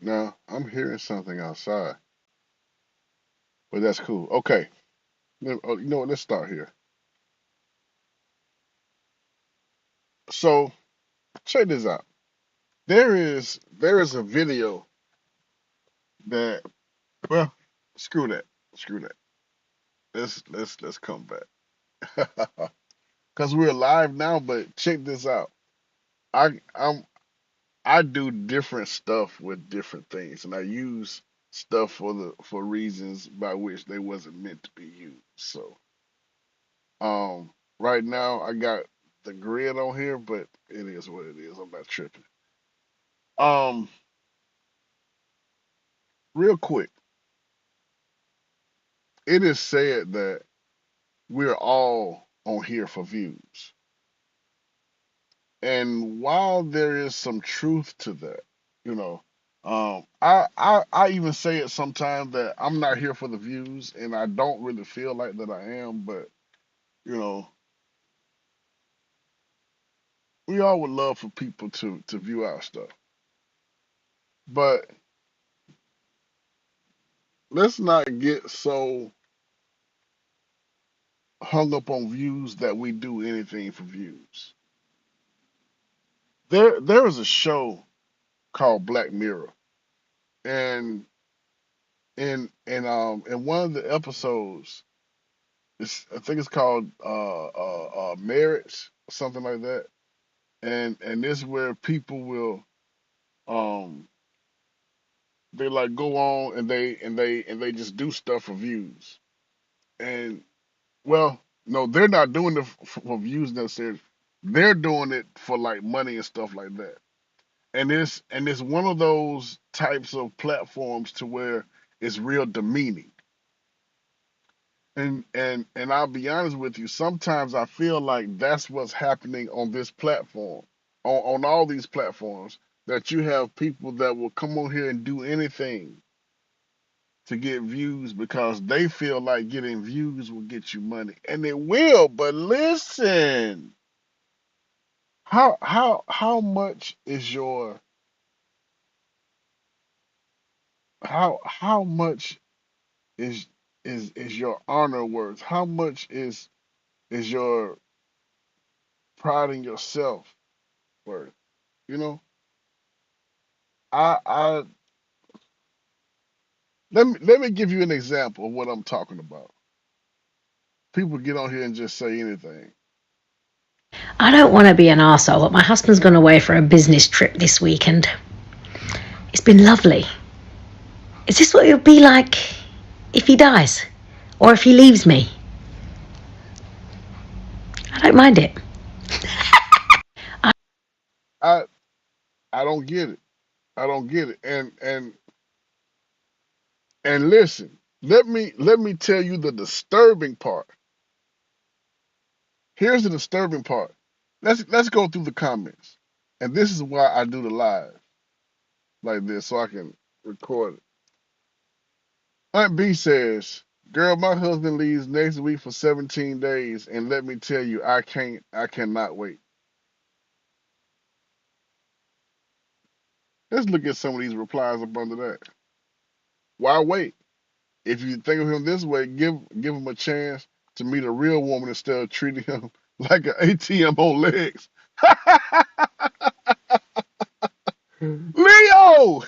Now I'm hearing something outside, but that's cool. Okay. You know what? Let's start here. So check this out. There is a video that, well, screw that. Screw that. Let's come back. Cause we're live now, but check this out. I'm I do different stuff with different things, and I use stuff for reasons by which they wasn't meant to be used. So, right now I got the grid on here, but it is what it is. I'm not tripping. Um, Real quick, it is said that we're all on here for views, and while there is some truth to that, you know, I even say it sometimes that I'm not here for the views, and I don't really feel like that I am, but you know, we all would love for people to view our stuff. But let's not get so hung up on views that we do anything for views. There is a show called Black Mirror, and in one of the episodes, I think it's called Marriage, something like that. And this is where people will um they like go on and they just do stuff for views. And well, no, they're not doing it for views necessarily. They're doing it for like money and stuff like that. And it's one of those types of platforms to where it's real demeaning. And I'll be honest with you, sometimes I feel like that's what's happening on this platform, on all these platforms, that you have people that will come on here and do anything to get views because they feel like getting views will get you money. And it will, but listen, how much is your how much is is your honor worth? How much is your pride in yourself worth? You know, I let me give you an example of what I'm talking about. People get on here and just say anything. I don't want to be an arsehole, but my husband's gone away for a business trip this weekend. It's been lovely. Is this what it'll be like if he dies? Or if he leaves me? I don't mind it. I I don't get it. I don't get it. And listen, let me tell you the disturbing part. Here's the disturbing part. Let's go through the comments. And this is why I do the live like this so I can record it. Aunt B says, "Girl, my husband leaves next week for 17 days, and let me tell you, I cannot wait." Let's look at some of these replies up under that. Why wait? If you think of him this way, give him a chance to meet a real woman instead of treating him like an ATM on legs. Leo,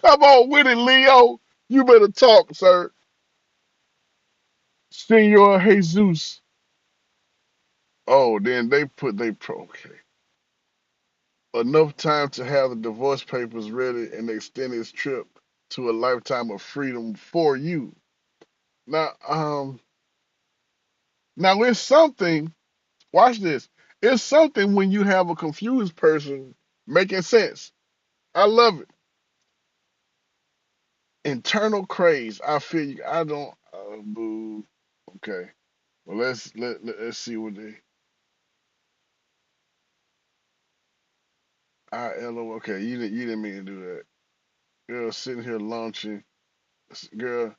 come on with it, Leo. You better talk, sir. Senor Jesus. Oh, then they put they pro. Okay. Enough time to have the divorce papers ready and extend his trip to a lifetime of freedom for you. Now, now it's something. Watch this. It's something when you have a confused person making sense. I love it. Internal craze. I feel you. I don't. Boo. Okay. Well, let's see what they. Okay, you didn't mean to do that. Girl, sitting here launching. Girl,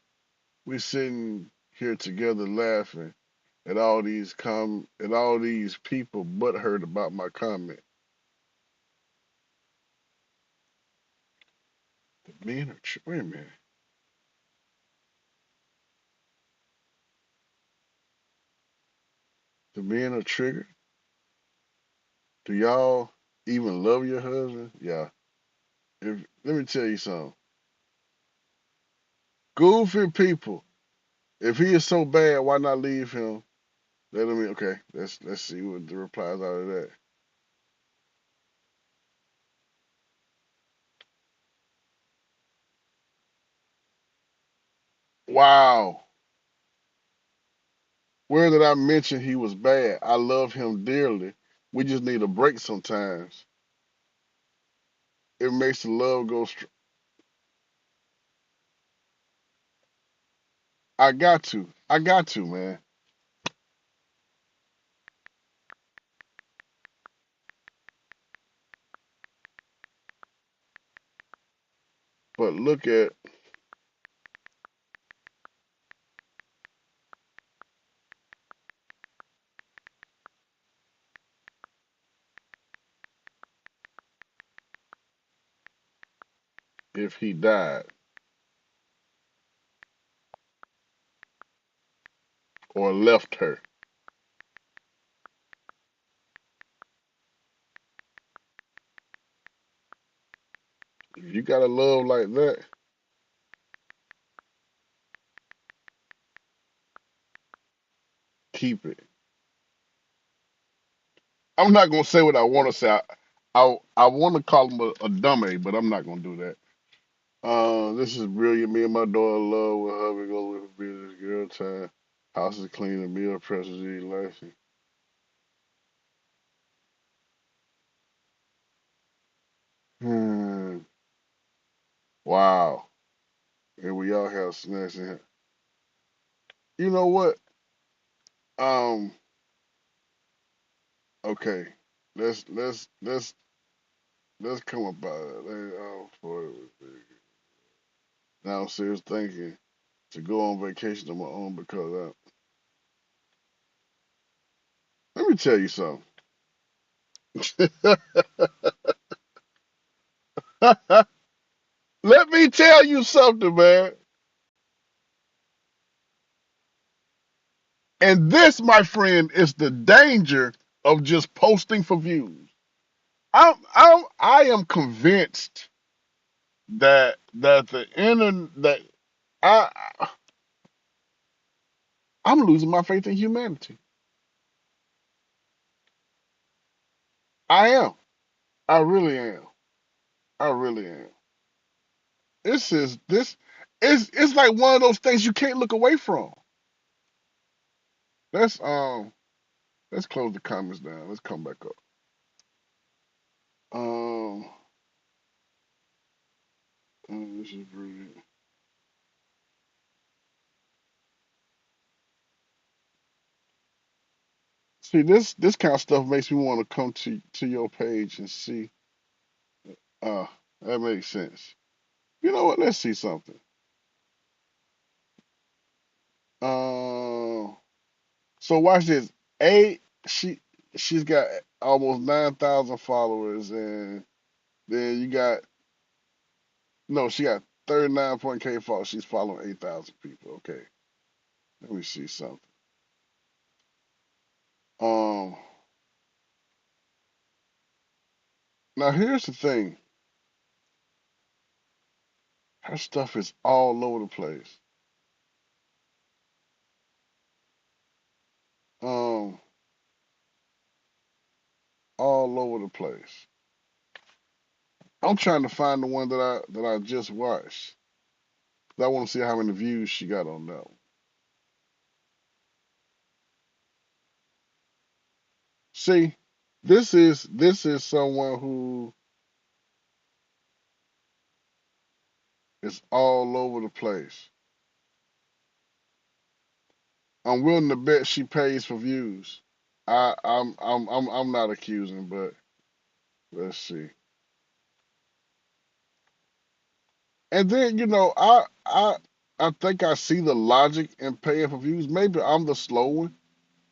we sitting here together laughing at all these people butthurt about my comment. Wait a minute. The men are triggered. Do y'all even love your husband? Yeah. If let me tell you something. Goofy people. If he is so bad, why not leave him? Let him. Okay. Let's see what the replies out of that. Wow. Where did I mention he was bad? I love him dearly. We just need a break sometimes. It makes the love go. I got to. I got to, man. But look at if he died or left her. If you got a love like that, keep it. I'm not gonna say what I want to say. I want to call him a dummy, but I'm not gonna do that. This is brilliant. Me and my daughter love with hubby go with business girl time. House is clean and meal pressures eat life. Hmm. Wow. And we all have snacks in here. You know what? Um. Okay. Let's come about it. Now I'm serious thinking to go on vacation on my own because let me tell you something. Let me tell you something, man. And this, my friend, is the danger of just posting for views. I am convinced that the internet that I I'm losing my faith in humanity. I am. I really am. I really am. This it's like one of those things you can't look away from. Let's um let's close the comments down. Let's come back up. Um, this is brilliant. See, this kind of stuff makes me want to come to your page and see. Uh, that makes sense. You know what? Let's see something. Uh, so watch this. A she she's got almost 9,000 followers, and then you got no, she got 39.k followers. She's following 8,000 people. Okay, let me see something. Um, now here's the thing. Her stuff is all over the place. Um, all over the place. I'm trying to find the one that I just watched. I want to see how many views she got on that one. See, this is someone who is all over the place. I'm willing to bet she pays for views. I'm not accusing, but let's see. And then I think I see the logic in paying for views. Maybe I'm the slow one,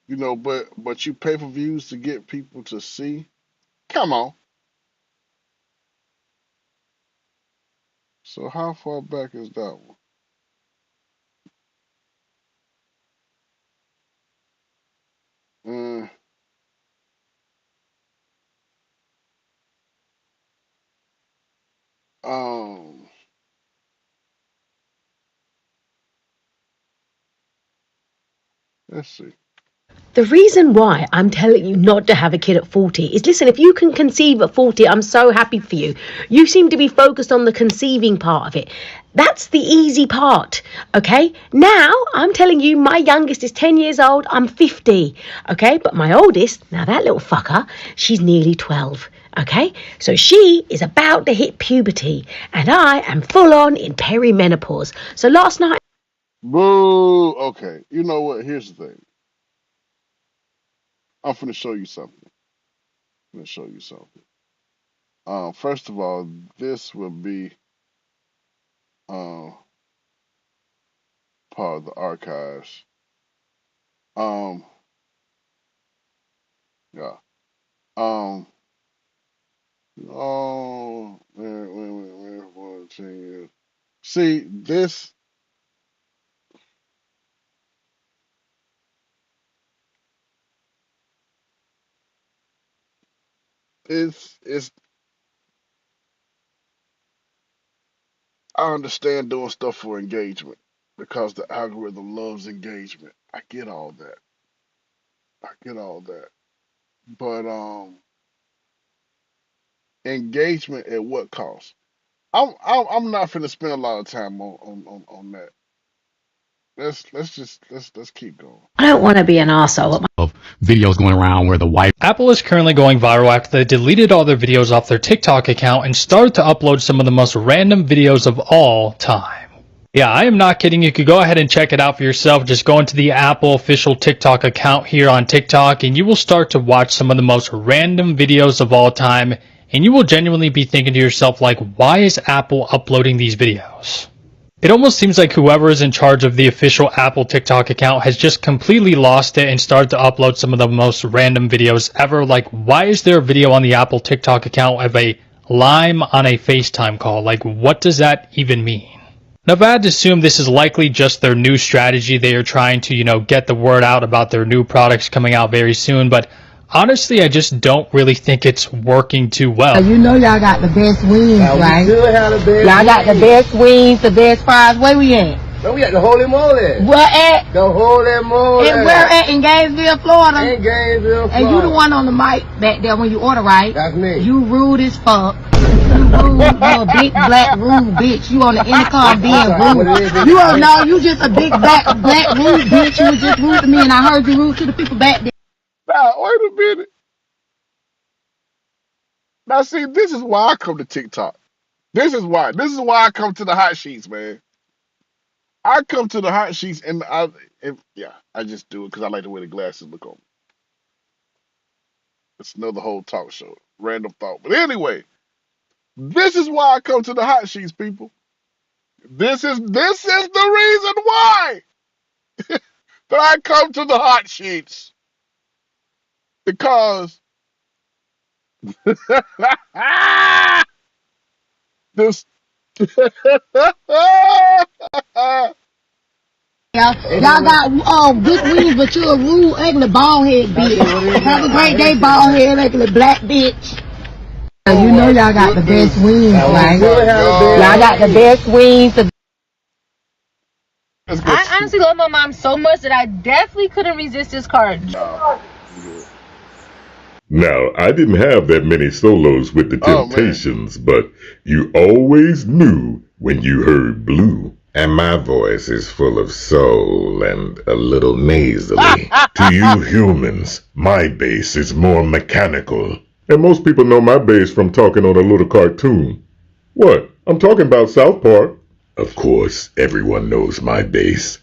but you pay for views to get people to see. Come on. So how far back is that one? Mm, um, let's see. The reason why I'm telling you not to have a kid at 40 is, listen, if you can conceive at 40, I'm so happy for you. You seem to be focused on the conceiving part of it. That's the easy part, okay? Now, I'm telling you, my youngest is 10 years old, I'm 50, okay? But my oldest, now that little fucker, she's nearly 12. Okay, so she is about to hit puberty, and I am full on in perimenopause. So last night, Boo. Okay. You know what? Here's the thing. I'm finna show you something. I'm finna show you something. First of all, this will be um part of the archives. Um, yeah. Um, oh, man, 14 years. See, this is I understand doing stuff for engagement because the algorithm loves engagement. I get all that. I get all that. But engagement at what cost? I'm not finna spend a lot of time on that. Let's keep going. I don't want to be an arsehole. Of videos going around where the wife Apple is currently going viral after they deleted all their videos off their TikTok account and started to upload some of the most random videos of all time. Yeah, I am not kidding. You could go ahead and check it out for yourself. Just go into the Apple official TikTok account here on TikTok and you will start to watch some of the most random videos of all time, and you will genuinely be thinking to yourself, like, why is Apple uploading these videos? It almost seems like whoever is in charge of the official Apple TikTok account has just completely lost it and started to upload some of the most random videos ever. Like, why is there a video on the Apple TikTok account of a lime on a FaceTime call? Like, what does that even mean? Now, if I had to assume this is likely just their new strategy, they are trying to, get the word out about their new products coming out very soon, but honestly, I just don't really think it's working too well. You know y'all got the best wings, right? Y'all got the best wings, the best fries. Where we at? No, we at the Holy Moly. Where at? The Holy Moly. And where at? In Gainesville, Florida? In Gainesville, Florida. And you the one on the mic back there when you order, right? That's me. You rude as fuck. You rude, you a big black rude bitch. You on the intercom being rude. You don't know, you just a big black rude bitch. You was just rude to me and I heard you rude to the people back there. Now, wait a minute. Now, see, this is why I come to TikTok. This is why. This is why I come to the hot sheets, man. I come to the hot sheets and I just do it because I like the way the glasses look on me. It's another whole talk show. Random thought. But anyway, this is why I come to the hot sheets, people. This is the reason why that I come to the hot sheets. Because this Y'all got good wings, but you're a rude, ugly, bald head bitch. Have a great day, bald head, ugly, black bitch. You know y'all got the best wings, right? Y'all got the best wings. I honestly love my mom so much that I definitely couldn't resist this card. Now, I didn't have that many solos with the Temptations, but you always knew when you heard Blue. And my voice is full of soul and a little nasally. To you humans, my bass is more mechanical. And most people know my bass from talking on a little cartoon. What? I'm talking about South Park. Of course, everyone knows my bass.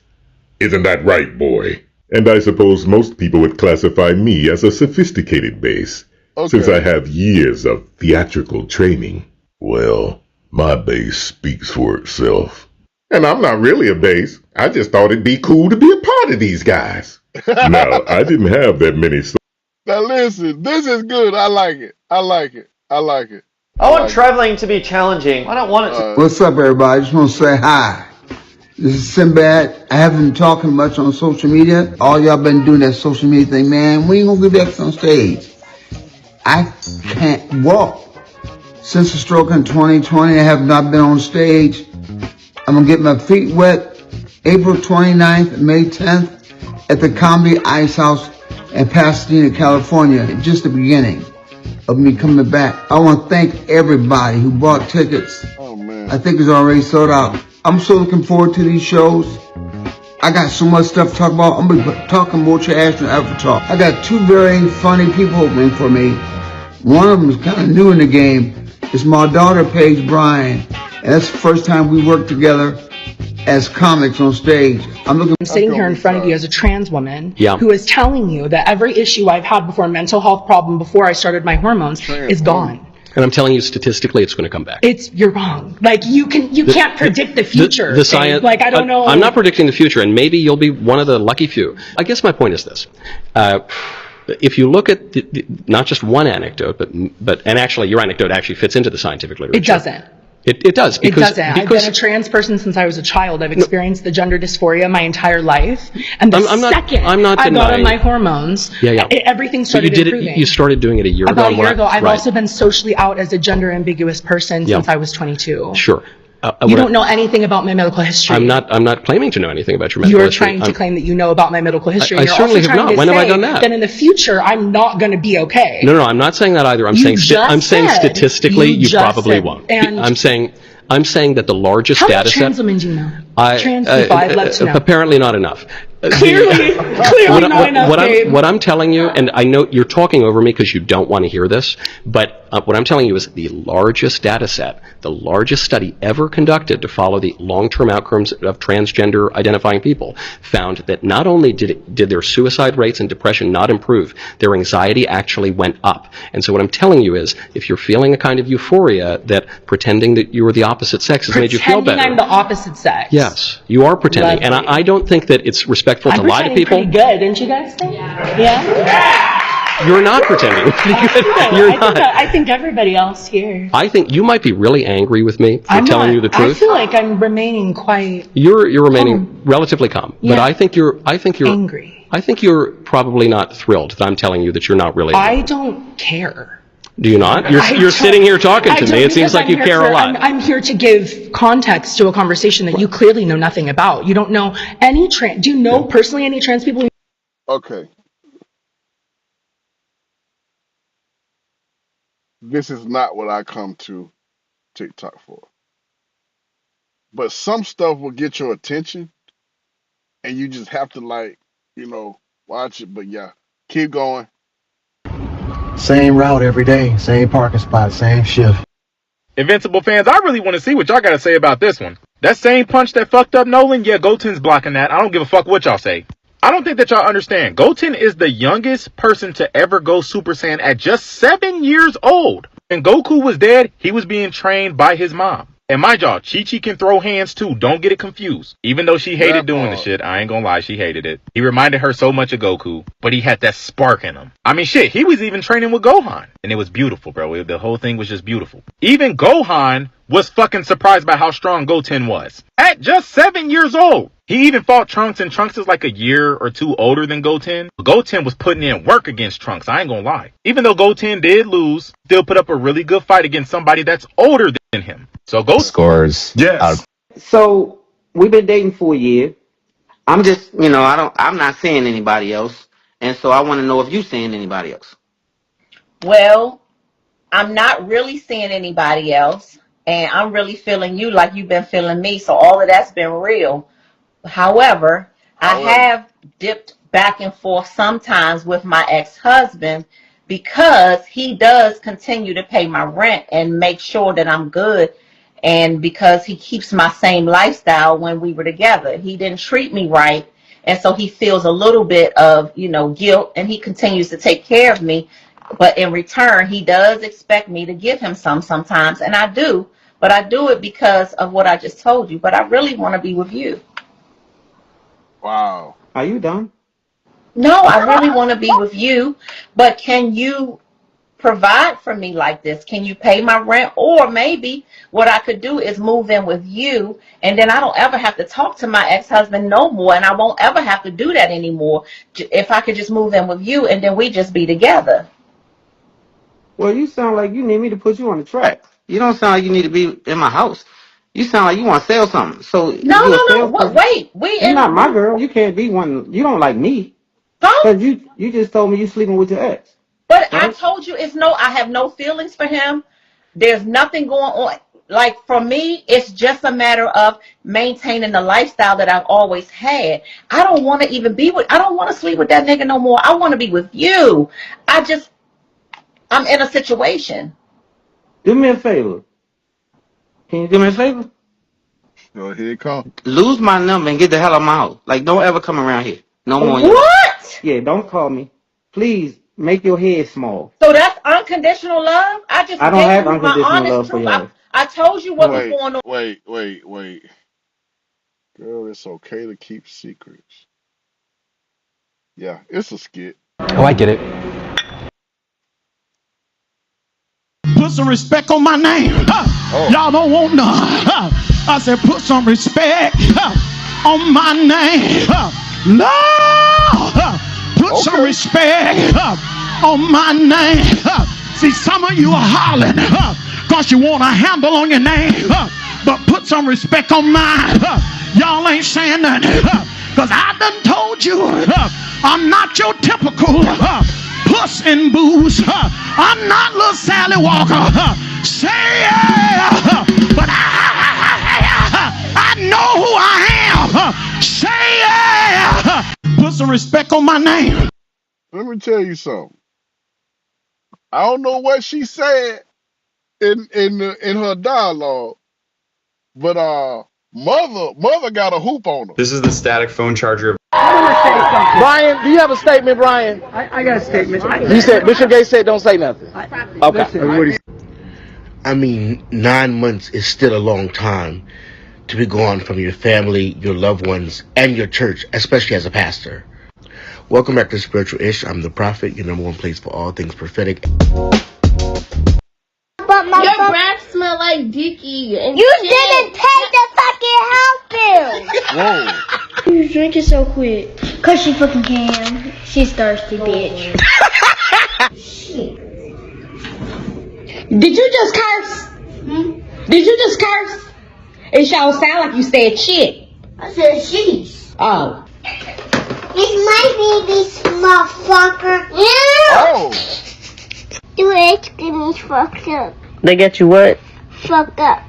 Isn't that right, boy? And I suppose most people would classify me as a sophisticated bass, since I have years of theatrical training. Well, my bass speaks for itself. And I'm not really a bass. I just thought it'd be cool to be a part of these guys. Now, I didn't have that many. Now listen, this is good. I like it. I like it. I like it. I want traveling to be challenging. I don't want it to. What's up, everybody? I just want to say hi. This is Sinbad. I haven't been talking much on social media. All y'all been doing that social media thing, man. We ain't gonna get back on stage. I can't walk. Since the stroke in 2020, I have not been on stage. I'm gonna get my feet wet April 29th and May 10th at the Comedy Ice House in Pasadena, California. Just the beginning of me coming back. I want to thank everybody who bought tickets. Oh, man. I think it's already sold out. I'm so looking forward to these shows. I got so much stuff to talk about. I'm going to be talking more trash than I ever talk. I got two very funny people opening for me. One of them is kind of new in the game. It's my daughter, Paige Bryan. And that's the first time we worked together as comics on stage. I'm sitting here in front of you as a trans woman who is telling you that every issue I've had before, mental health problem before I started my hormones, is gone. And I'm telling you, statistically, it's going to come back. You're wrong. Like you can't predict the future. The science. Like I don't know. I'm not predicting the future, and maybe you'll be one of the lucky few. I guess my point is this: if you look at not just one anecdote, but and actually, your anecdote actually fits into the scientific literature. It doesn't. It does. It doesn't. I've been a trans person since I was a child. I've experienced the gender dysphoria my entire life. And the second I got on my hormones, everything started improving. You started doing it a year ago. About a year ago. I've also been socially out as a gender ambiguous person since I was 22. Sure. You don't know anything about my medical history. I'm not claiming to know anything about your medical history. You're trying to claim that you know about my medical history. I certainly have not. When have I done that? Then in the future, I'm not going to be okay. No, I'm not saying that either. I'm saying statistically, you probably won't. And I'm saying that the largest how data much set. Trans women do you know? Trans people, I'd love to know. Apparently not enough. Clearly not enough, Gabe. What I'm telling you, and I know you're talking over me because you don't want to hear this, but what I'm telling you is the largest data set, the largest study ever conducted to follow the long-term outcomes of transgender identifying people, found that not only did their suicide rates and depression not improve, their anxiety actually went up. And so what I'm telling you is, if you're feeling a kind of euphoria that pretending that you were the opposite sex has made you feel better. Pretending I'm the opposite sex. Yes, you are pretending. And I don't think that it's respectful to lie to people. I'm pretending pretty good, didn't you guys think? Yeah? You're not pretending. I think everybody else here. I think you might be really angry with me for telling you the truth. I feel like I'm remaining quite. You're remaining relatively calm, but I think you're angry. I think you're probably not thrilled that I'm telling you that you're not really. I don't care. Do you not? You're sitting here talking to me. It seems like you care a lot. I'm here to give context to a conversation that you clearly know nothing about. You don't know any trans. Do you know personally any trans people? Okay. This is not what I come to TikTok for. But some stuff will get your attention, and you just have to watch it. But yeah, keep going. Same route every day, same parking spot, same shift. Invincible fans, I really want to see what y'all got to say about this one. That same punch that fucked up Nolan, yeah, Goten's blocking that. I don't give a fuck what y'all say. I don't think that y'all understand. Goten is the youngest person to ever go Super Saiyan at just 7 years old. When Goku was dead, he was being trained by his mom. And mind y'all, Chi-Chi can throw hands too. Don't get it confused. Even though she hated doing the shit, I ain't gonna lie, she hated it. He reminded her so much of Goku, but he had that spark in him. I mean, shit, he was even training with Gohan. And it was beautiful, bro. The whole thing was just beautiful. Even Gohan was fucking surprised by how strong Goten was. At just 7 years old. He even fought Trunks, and Trunks is like a year or two older than Goten. Goten was putting in work against Trunks, I ain't gonna lie. Even though Goten did lose, still put up a really good fight against somebody that's older than him. So go scores. Yes. So we've been dating for a year. I'm just, I'm not seeing anybody else. And so I want to know if you're seeing anybody else. Well, I'm not really seeing anybody else. And I'm really feeling you like you've been feeling me. So all of that's been real. However, I have dipped back and forth sometimes with my ex-husband because he does continue to pay my rent and make sure that I'm good. And because he keeps my same lifestyle when we were together, he didn't treat me right. And so he feels a little bit of, guilt, and he continues to take care of me. But in return, he does expect me to give him sometimes. And I do. But I do it because of what I just told you. But I really want to be with you. Wow. Are you done? No, I really want to be with you. But can you provide for me like this? Can you pay my rent? Or maybe what I could do is move in with you, and then I don't ever have to talk to my ex-husband no more, and I won't ever have to do that anymore. If I could just move in with you, and then we just be together. Well, you sound like you need me to put you on the track. You don't sound like you need to be in my house. You sound like you want to sell something. So No. Wait, you're not my girl. You can't be one. You don't like me. Because you just told me you sleeping with your ex. But right? I told you I have no feelings for him. There's nothing going on. Like, for me, it's just a matter of maintaining the lifestyle that I've always had. I don't want to I don't want to sleep with that nigga no more. I want to be with you. I'm in a situation. Do me a favor. Can you do me a favor? Go ahead, come. Lose my number and get the hell out of my house. Like, don't ever come around here. No more. What? Yeah, don't call me. Please, make your head small. So that's unconditional love? I don't have unconditional love for you. I told you what was going on. Wait. Girl, it's okay to keep secrets. Yeah, it's a skit. Oh, I get it. Put some respect on my name. Y'all don't want none. I said put some respect on my name. Lord, put some respect on my name. See, some of you are hollering because you want a handle on your name. But put some respect on mine. Y'all ain't saying nothing. Because I done told you I'm not your typical puss and booze. I'm not little Sally Walker. Say yeah, but I know who I am. Say yeah. Put some respect on my name. Let me tell you something. I don't know what she said in her dialogue, but mother got a hoop on her. This is the static phone charger. Brian, do you have a statement, Brian? I got a statement. You said Bishop Gates said don't say nothing. Okay. I mean, 9 months is still a long time to be gone from your family, your loved ones, and your church, especially as a pastor. Welcome back to Spiritual Ish. I'm the Prophet, your number one place for all things prophetic. Your breath smell like Dickie. And you didn't take the fucking help bill. Whoa. You drinking so quick. Cause she fucking can. She's thirsty, bitch. Shit. Did you just curse? Did you just curse? It sure sound like you said shit. I said sheesh. Oh. It's my baby, motherfucker. Oh. Do it, get me fucked up. They get you what? Fucked up.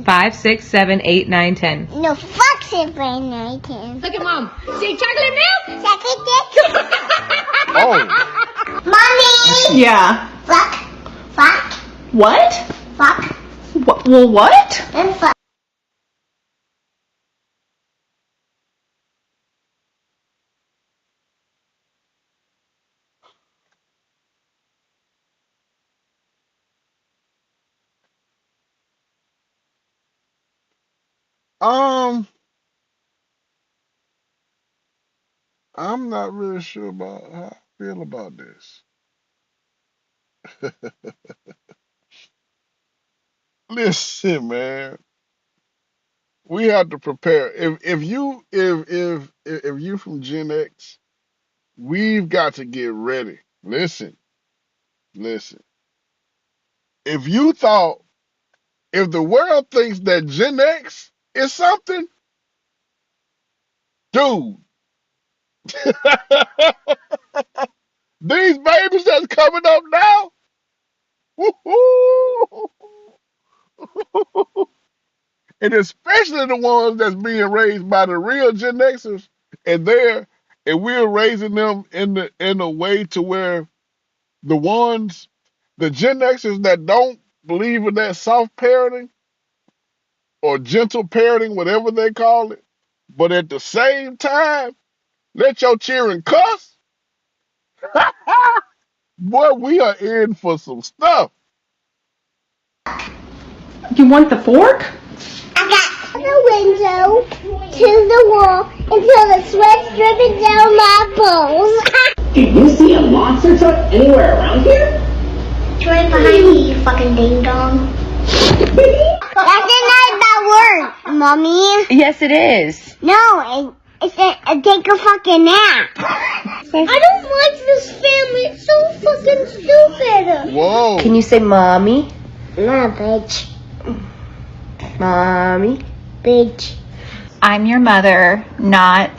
5, 6, 7, 8, 9, 10. No, fuck 7, 8, 9, 10. Look at mom. See chocolate milk? Chocolate dick. Oh. Mommy. Yeah. Fuck. Fuck. What? Fuck. Well, what? And fuck. I'm not really sure about how I feel about this. Listen, man, we have to prepare. If you from Gen X, we've got to get ready. Listen. If the world thinks that Gen X is something, dude. These babies that's coming up now, and especially the ones that's being raised by the real Gen Xers, and we're raising them in a way to where the Gen Xers that don't believe in that soft parenting or gentle parenting, whatever they call it, but at the same time, let your children cuss. Boy, we are in for some stuff. You want the fork? I got the window to the wall until the sweat's dripping down my balls. Do you see a monster truck anywhere around here? It's right behind me, you fucking ding dong. That's not that word, Mommy. Yes, it is. No, it's a take a fucking nap. I don't like this family. It's so fucking stupid. Whoa. Can you say mommy? Nah, bitch. Mommy? Bitch. I'm your mother, not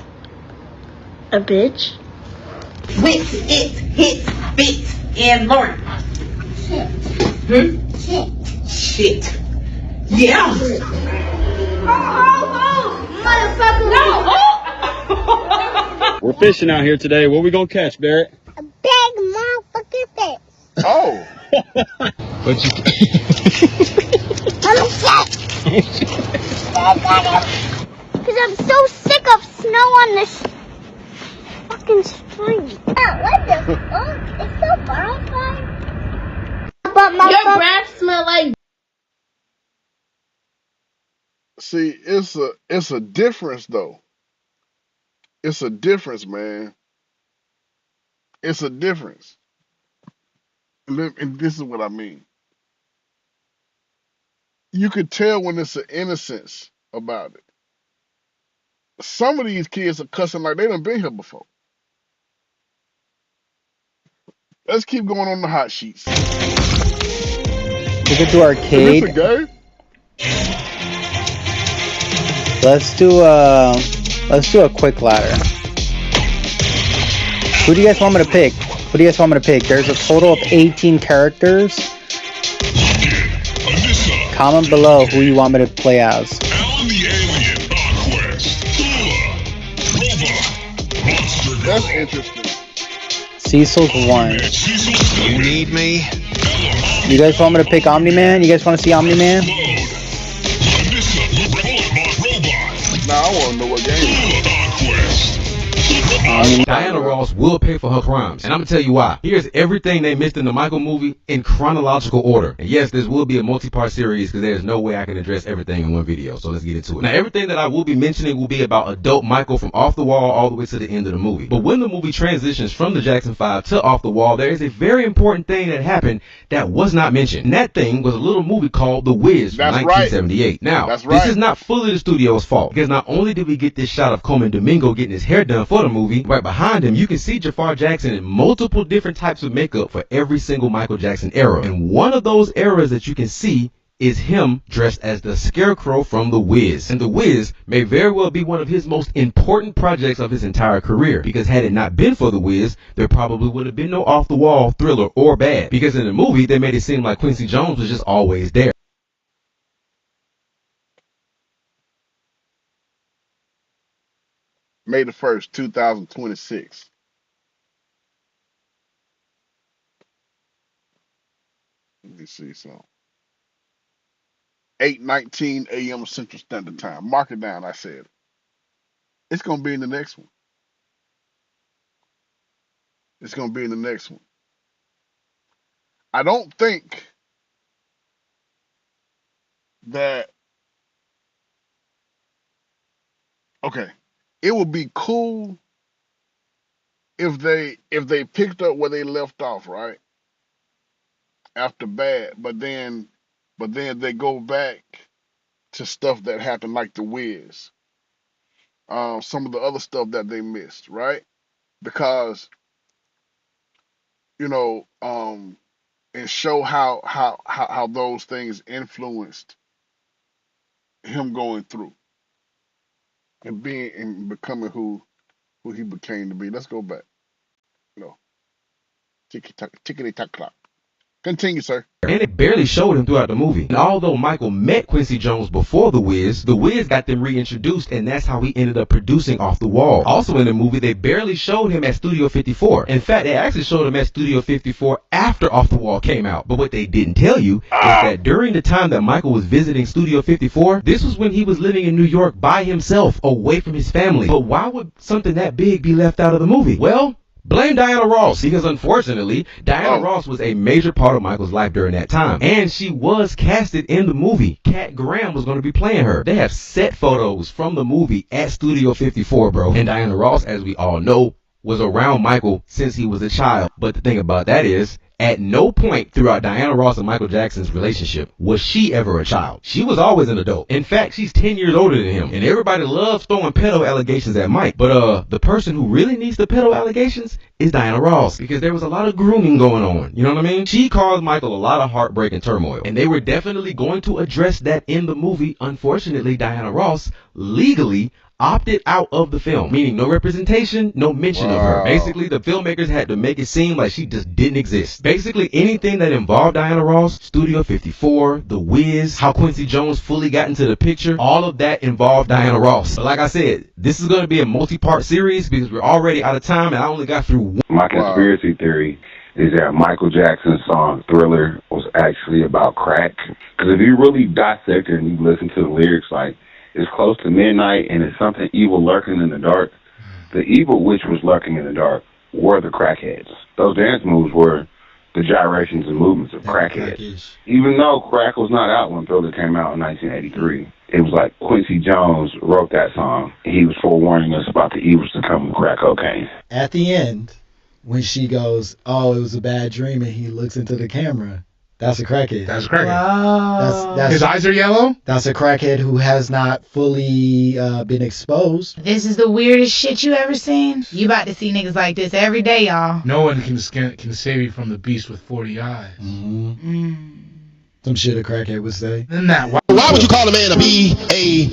a bitch. Wits, it, hits, bits, and learn. Shit. Shit. Yeah. Motherfucker. No. We're fishing out here today. What we gonna catch, Barrett? A big motherfucking fish. Oh. But you. I'm sick. Because I'm so sick of snow on this fucking street. Oh, what the fuck? It's so bonfire. But my Your breath smell like. See, it's a difference though. It's a difference, man. It's a difference. And this is what I mean. You could tell when it's an innocence about it. Some of these kids are cussing like they done been here before. Let's keep going on the hot sheets. We could do arcade. Is this a game? Let's do a quick ladder. Who do you guys want me to pick? Who do you guys want me to pick? There's a total of 18 characters. Comment below who you want me to play as. That's interesting. Cecil's one. You need me? You guys want me to pick Omni-Man? You guys want to see Omni-Man? Nah, I want to know what game. Diana Ross will pay for her crimes, and I'm gonna tell you why. Here's everything they missed in the Michael movie in chronological order. And yes, this will be a multi-part series because there's no way I can address everything in one video, so let's get into it. Now, everything that I will be mentioning will be about adult Michael from Off the Wall all the way to the end of the movie. But when the movie transitions from the Jackson 5 to Off the Wall, there is a very important thing that happened that was not mentioned. And that thing was a little movie called The Wiz from 1978. Now, this is not fully the studio's fault, because not only did we get this shot of Coleman Domingo getting his hair done for the movie, right behind him, you can see Jafar Jackson in multiple different types of makeup for every single Michael Jackson era. And one of those eras that you can see is him dressed as the Scarecrow from The Wiz. And The Wiz may very well be one of his most important projects of his entire career, because had it not been for The Wiz, there probably would have been no Off the Wall, Thriller, or Bad. Because in the movie, they made it seem like Quincy Jones was just always there. May the 1st, 2026. Let me see something. 8:19 a.m. Central Standard Time. Mark it down, I said. It's going to be in the next one. It's going to be in the next one. I don't think that... Okay. It would be cool if they picked up where they left off, right? After Bad, but then they go back to stuff that happened, like The Wiz, some of the other stuff that they missed, right? Because and show how those things influenced him going through and becoming who he became to be. Let's go back. Tickety-tock clock. Continue, sir. And it barely showed him throughout the movie. And although Michael met Quincy Jones before The Wiz got them reintroduced, and that's how he ended up producing Off the Wall. Also in the movie, they barely showed him at Studio 54. In fact, they actually showed him at Studio 54 after Off the Wall came out. But what they didn't tell you is that during the time that Michael was visiting Studio 54, this was when he was living in New York by himself, away from his family. But why would something that big be left out of the movie? Well, blame Diana Ross, because unfortunately, Diana Ross was a major part of Michael's life during that time. And she was casted in the movie. Kat Graham was going to be playing her. They have set photos from the movie at Studio 54, bro. And Diana Ross, as we all know, was around Michael since he was a child. But the thing about that is, At no point throughout Diana Ross and Michael Jackson's relationship was she ever a child. She was always an adult. In fact, she's 10 years older than him. And everybody loves throwing pedo allegations at Mike. But the person who really needs the pedo allegations is Diana Ross, because there was a lot of grooming going on. You know what I mean? She caused Michael a lot of heartbreak and turmoil. And they were definitely going to address that in the movie. Unfortunately, Diana Ross legally opted out of the film, meaning no representation, no mention of her. Basically, the filmmakers had to make it seem like she just didn't exist. Basically, anything that involved Diana Ross, Studio 54, The Wiz, how Quincy Jones fully got into the picture, all of that involved Diana Ross. But like I said, this is going to be a multi-part series because we're already out of time and I only got through one. My conspiracy theory is that Michael Jackson's song Thriller was actually about crack. Because if you really dissect it and you listen to the lyrics, like, it's close to midnight and it's something evil lurking in the dark. The evil which was lurking in the dark were the crackheads. Those dance moves were the gyrations and movements of crackheads. Even though crack was not out when Thriller came out in 1983, it was like Quincy Jones wrote that song. He was forewarning us about the evils to come with crack cocaine. At the end, when she goes, "Oh, it was a bad dream," and he looks into the camera, that's a crackhead. That's a crackhead. Wow. That's his eyes are yellow? That's a crackhead who has not fully been exposed. This is the weirdest shit you ever seen. You about to see niggas like this every day, y'all. No one can save you from the beast with 40 eyes. Some shit a crackhead would say. Isn't that Why would you call a man a B-A-N?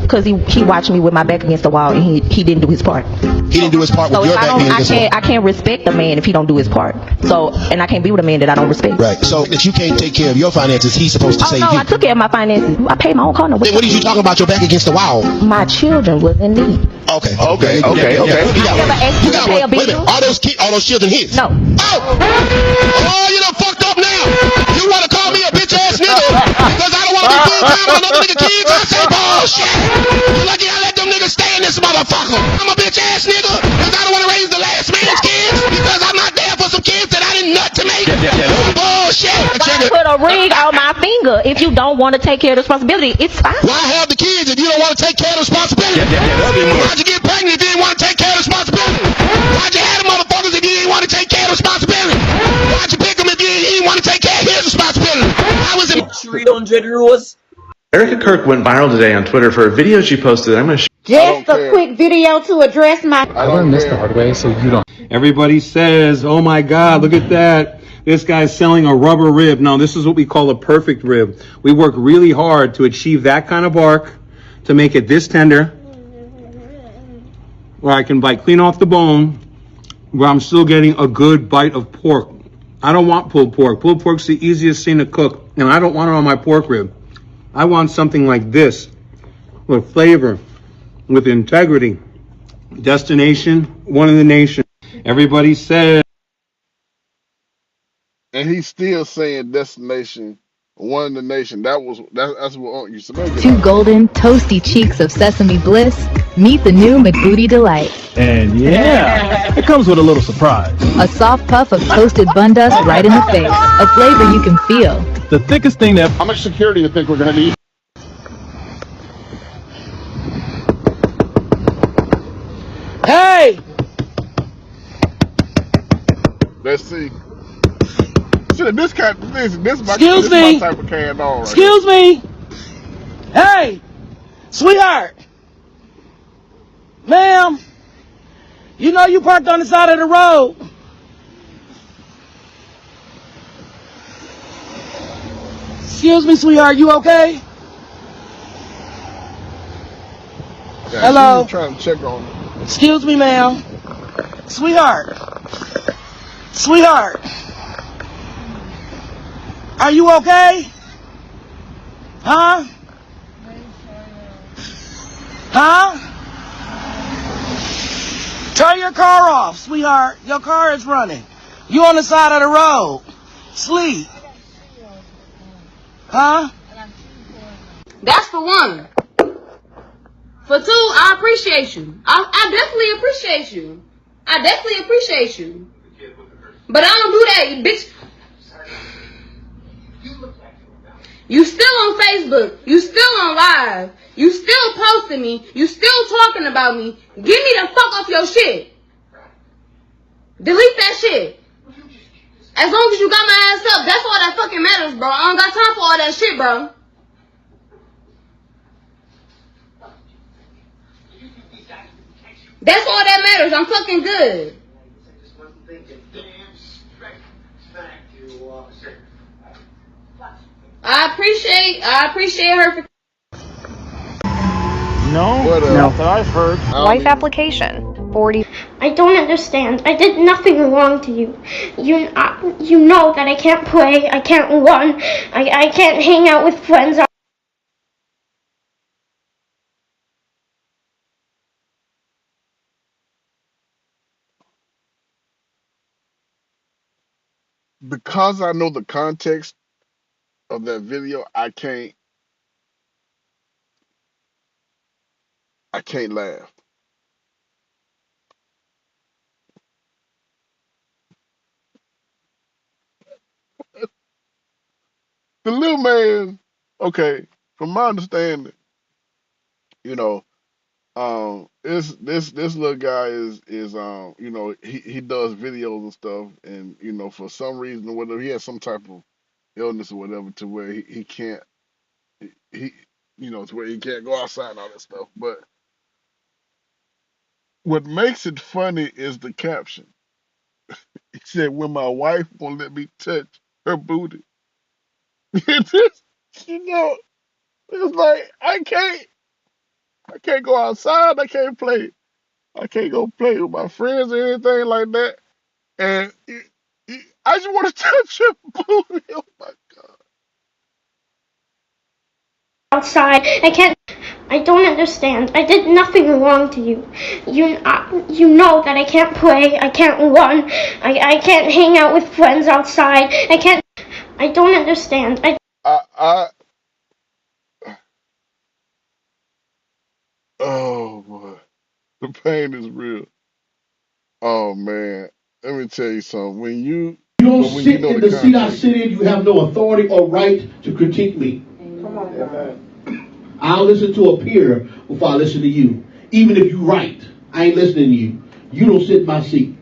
Because he watched me with my back against the wall and he didn't do his part. He didn't do his part with your back against the wall. I can't respect a man if he don't do his part. So, and I can't be with a man that I don't respect. Right. So if you can't take care of your finances, he's supposed to save you. I took care of my finances. I paid my own car. Then what are you talking about your back against the wall? My children was in need. Okay. I never asked you to pay a bill. Wait a minute. All those children his? No. Oh, you done fucked up now. You want to call me a bitch ass nigga because I don't want to be full time with another nigga kids? I say bullshit. You lucky I let them niggas stay in this motherfucker. I'm a bitch ass nigga because I don't want to raise the last man's kids because I'm not there for some kids that I didn't nut to make. Bullshit. Put a ring on my finger. If you don't want to take care of the responsibility, it's fine. Why have the kids if you don't want to take care of the responsibility? Why'd you get pregnant if you didn't want to take care of the responsibility? Why'd you have the motherfuckers if you didn't want to take care of the responsibility? Why'd you pick them if you didn't want to take care of his responsibility? I was in 300 rules. Erica Kirk went viral today on Twitter for a video she posted. I'm going to Just a quick video to address my... I learned this the hard way, so you don't. Everybody says, "Oh my God, look at that. This guy's selling a rubber rib." No, this is what we call a perfect rib. We work really hard to achieve that kind of bark, to make it this tender, where I can bite clean off the bone, where I'm still getting a good bite of pork. I don't want pulled pork. Pulled pork's the easiest thing to cook, and I don't want it on my pork rib. I want something like this, with flavor, with integrity. Destination, one in the nation. Everybody says. And he's still saying destination, one in the nation. That's what Aunt used to make it. Two golden, toasty cheeks of sesame bliss. Meet the new McBooty Delight. And yeah, it comes with a little surprise. A soft puff of toasted bun dust right in the face. A flavor you can feel. The thickest thing that... How much security do you think we're going to need? Hey! Let's see. Shit, this my type of can right. Excuse me. Hey, sweetheart. Ma'am, you know you parked on the side of the road. Excuse me, sweetheart, you okay? Yeah, hello? Trying to check on me. Excuse me, ma'am. Sweetheart. Sweetheart. Are you okay? Huh? Huh? Turn your car off, sweetheart. Your car is running. You on the side of the road. Sleep. Huh? That's for one. For two, I appreciate you. I definitely appreciate you. I definitely appreciate you. But I don't do that, bitch. You still on Facebook. You still on live. You still posting me. You still talking about me. Get me the fuck off your shit. Delete that shit. As long as you got my ass up, that's all that fucking matters, bro. I don't got time for all that shit, bro. That's all that matters. I'm fucking good. I appreciate her for. No, Whatever. that I've heard. Wife application. 40. I don't understand. I did nothing wrong to you. You know that I can't play. I can't run. I can't hang out with friends. Because I know the context of that video, I can't laugh. The little man, okay, from my understanding, you know, this little guy is he does videos and stuff, and for some reason or whatever, he has some type of illness or whatever to where he can't he to where he can't go outside and all that stuff. But what makes it funny is the caption. He said, "When my wife won't let me touch her booty," it's just, it's like I can't go outside. I can't play. I can't go play with my friends or anything like that. And I just want to touch your booty. Oh my God. Outside. I don't understand. I did nothing wrong to you. You know that I can't play. I can't run. I can't hang out with friends outside. I don't understand. Oh boy, the pain is real. Oh man, let me tell you something. When you don't when sit know in the the seat I context, sit in, you have no authority or right to critique me. I'll listen to a peer before I listen to you. Even if you're right, I ain't listening to you. You don't sit in my seat.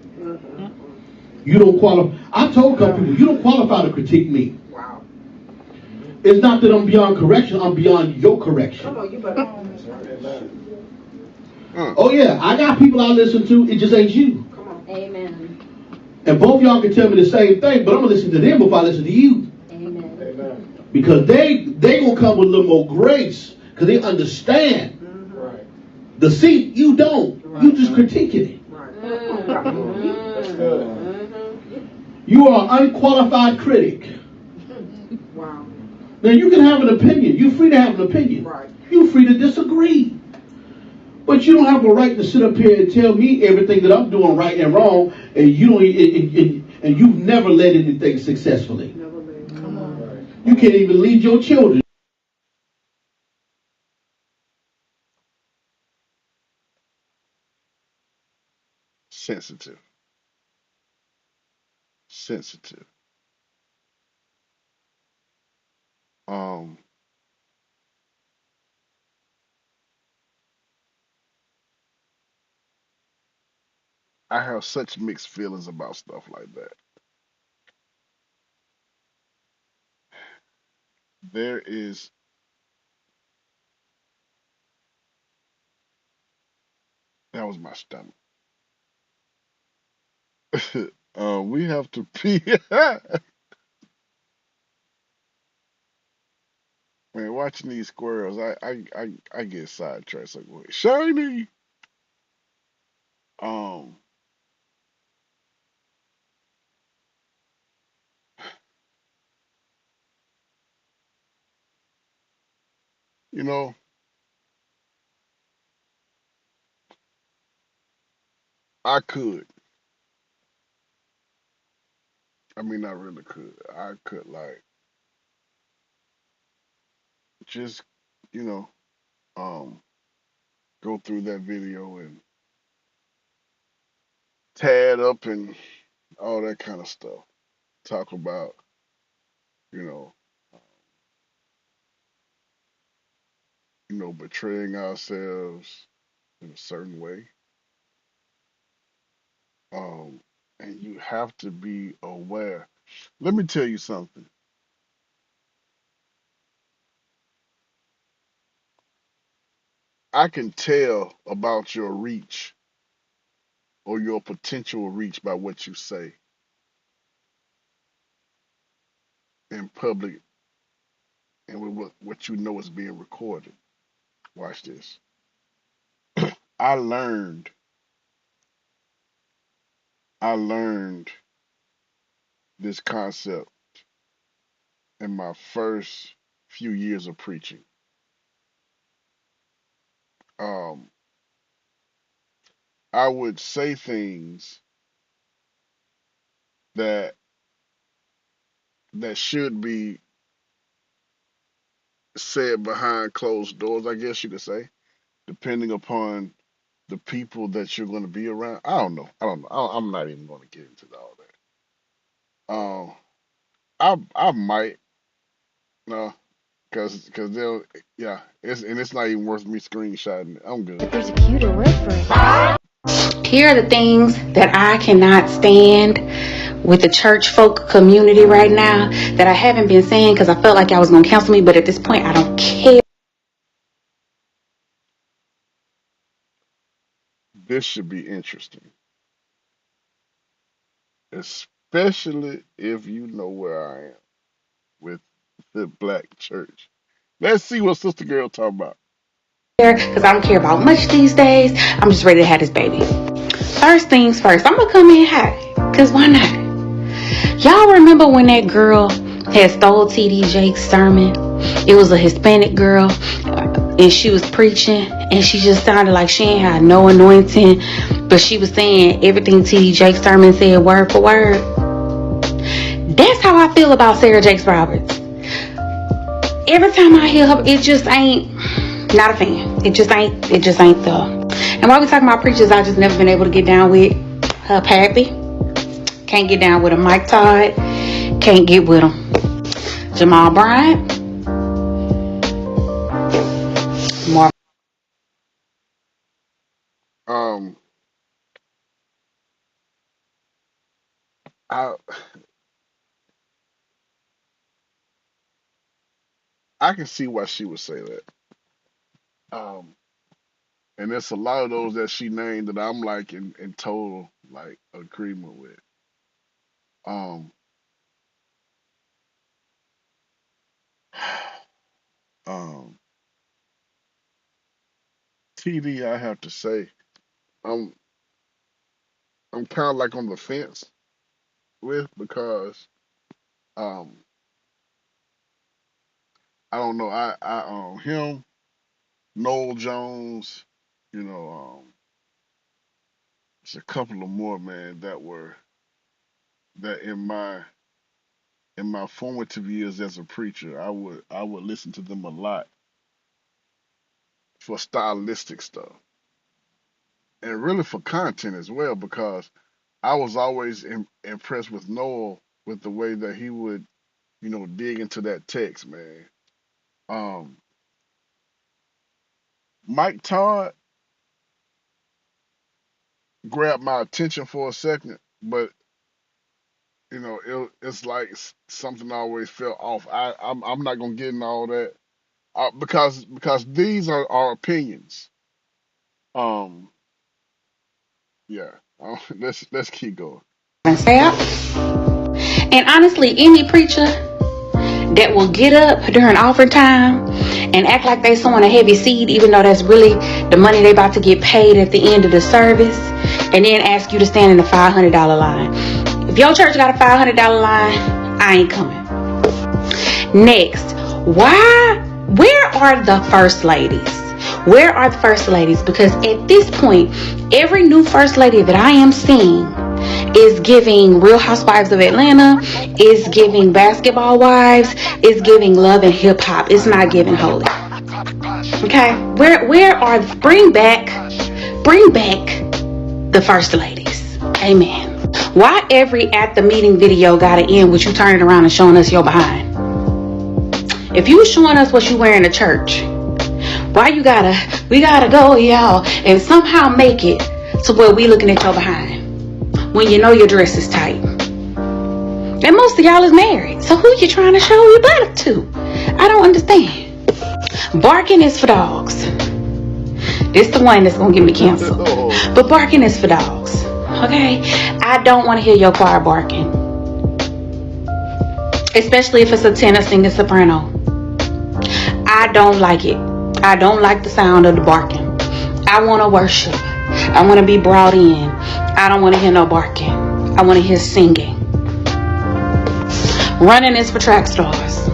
You don't qualify. I told a couple people, you don't qualify to critique me. It's not that I'm beyond correction, I'm beyond your correction. Oh yeah, I got people I listen to, it just ain't you. Amen. And both y'all can tell me the same thing, but I'm gonna listen to them before I listen to you. Amen. Because they gonna come with a little more grace, because they understand. The seat, you don't. You just critiquing it. That's good. You are an unqualified critic. Wow. Now you can have an opinion. You're free to have an opinion. Right. You're free to disagree. But you don't have a right to sit up here and tell me everything that I'm doing right and wrong, and you don't, and you've never led anything successfully. Never led. Come on. You can't even lead your children. sensitive. Um, I have such mixed feelings about stuff like that. There is that was my stomach. We have to pee. Man, watching these squirrels, I get sidetracked so quick. Shiny. Um, you know, I could. I mean, I really could. I could like just, you know, um, go through that video and tear it up and all that kind of stuff. Talk about, you know, betraying ourselves in a certain way. Um, and you have to be aware. Let me tell you something. I can tell about your reach or your potential reach by what you say in public and with what you know is being recorded. Watch this. I learned this concept in my first few years of preaching. I would say things that should be said behind closed doors, I guess you could say, depending upon the people that you're going to be around. I don't know. I'm not even going to get into all that. I might, because they'll, yeah, it's not even worth me screenshotting it. I'm good. There's a cuter reference. Here are the things that I cannot stand with the church folk community right now that I haven't been saying because I felt like y'all was going to cancel me, but at this point I don't care. This should be interesting, especially if you know where I am with the black church. Let's see what Sister Girl talk about. Because I don't care about much these days. I'm just ready to have this baby. First things first, I'm going to come in hot. Because why not? Y'all remember when that girl had stole T.D. Jakes' sermon? It was a Hispanic girl. And she was preaching. And she just sounded like she ain't had no anointing. But she was saying everything T.D. Jakes' sermon said word for word. That's how I feel about Sarah Jakes Roberts. Every time I hear her, it just ain't... Not a fan. It just ain't the. And while we talking about preachers, I just never been able to get down with her Pappy. Can't get down with a Mike Todd. Can't get with him. Jamal Bryant. More. I can see why she would say that. And there's a lot of those that she named that I'm like in total like agreement with. TD, I have to say, I'm kind of like on the fence with because I don't know. I him, Noel Jones, it's a couple of more, man, that in my formative years as a preacher, I would listen to them a lot for stylistic stuff and really for content as well, because I was always impressed with Noel with the way that he would, dig into that text, man. Mike Todd grabbed my attention for a second, but it's like something I always felt off. I'm not gonna get in all that because these are opinions. Yeah. Let's keep going. And honestly, any preacher that will get up during offering time and act like they sowing a heavy seed, even though that's really the money they about to get paid at the end of the service, and then ask you to stand in the $500 line. If your church got a $500 line, I ain't coming. Next, where are the first ladies? Where are the first ladies? Because at this point, every new first lady that I am seeing is giving Real Housewives of Atlanta, is giving Basketball Wives, is giving Love and Hip Hop. It's not giving holy. Okay? Where are, bring back the first ladies. Amen. Why every at the meeting video gotta end with you turning around and showing us your behind? If you showing us what you wearing to church, why we gotta go, y'all, and somehow make it to where we looking at your behind when you know your dress is tight? And most of y'all is married. So who you trying to show your butt to? I don't understand. Barking is for dogs. This the one that's gonna get me canceled. But barking is for dogs. Okay? I don't want to hear your choir barking. Especially if it's a tenor singing soprano. I don't like it. I don't like the sound of the barking. I want to worship. I want to be brought in. I don't want to hear no barking. I want to hear singing. Running is for track stars.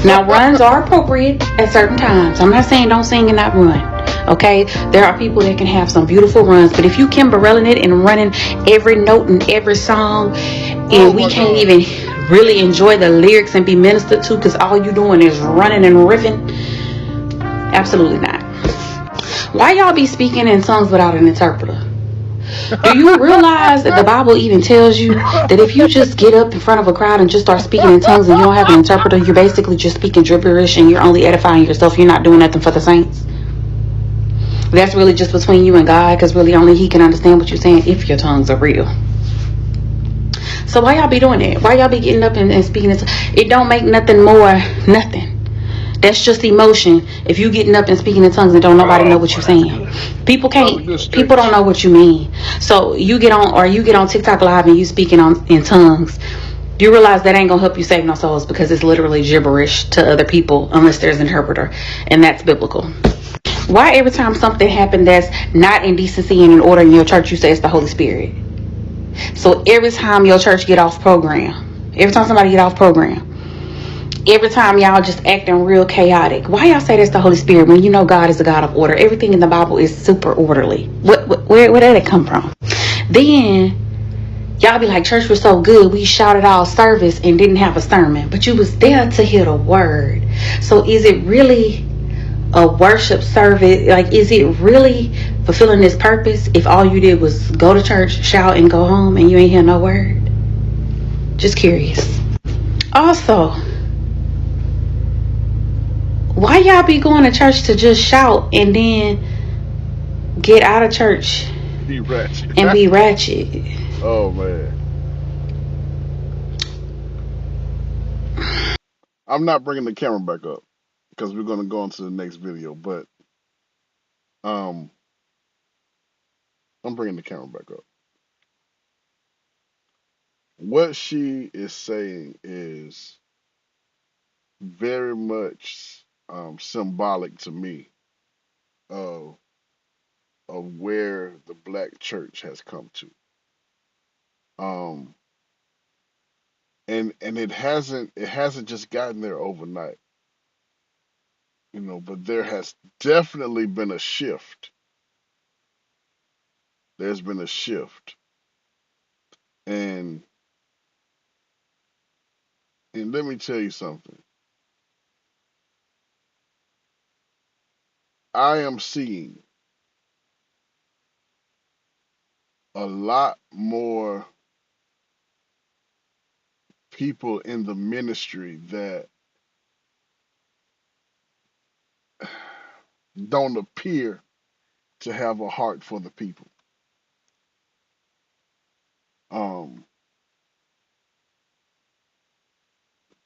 Now, runs are appropriate at certain times. I'm not saying don't sing and not run. Okay? There are people that can have some beautiful runs. But if you Kimberelling it and running every note and every song, and we can't even really enjoy the lyrics and be ministered to because all you doing is running and riffing, absolutely not. Why y'all be speaking in tongues without an interpreter? Do you realize that the Bible even tells you that if you just get up in front of a crowd and just start speaking in tongues and you don't have an interpreter, you're basically just speaking gibberish and you're only edifying yourself. You're not doing nothing for the saints. That's really just between you and God, because really only He can understand what you're saying if your tongues are real. So why y'all be doing that? Why y'all be getting up and speaking in tongues? It don't make nothing more nothing. That's just emotion. If you getting up and speaking in tongues and don't nobody know what you're saying, people don't know what you mean. So you get on TikTok live and you speaking in tongues. You realize that ain't gonna help you save no souls, because it's literally gibberish to other people unless there's an interpreter, and that's biblical. Why every time something happens that's not in decency and in order in your church, you say it's the Holy Spirit? So every time your church get off program, every time somebody get off program, every time y'all just acting real chaotic, why y'all say that's the Holy Spirit when you know God is a God of order? Everything in the Bible is super orderly. Where did it come from? Then y'all be like, church was so good, we shouted all service and didn't have a sermon, but you was there to hear the word. So is it really a worship service? Like, is it really fulfilling this purpose if all you did was go to church, shout, and go home and you ain't hear no word? Just curious. Also, why y'all be going to church to just shout and then get out of church be ratchet. and be ratchet? Oh man. I'm not bringing the camera back up because we're going to go on to the next video, but I'm bringing the camera back up. What she is saying is very much symbolic to me of where the black church has come to. And it hasn't just gotten there overnight, but there has definitely been a shift. There's been a shift. And let me tell you something. I am seeing a lot more people in the ministry that don't appear to have a heart for the people.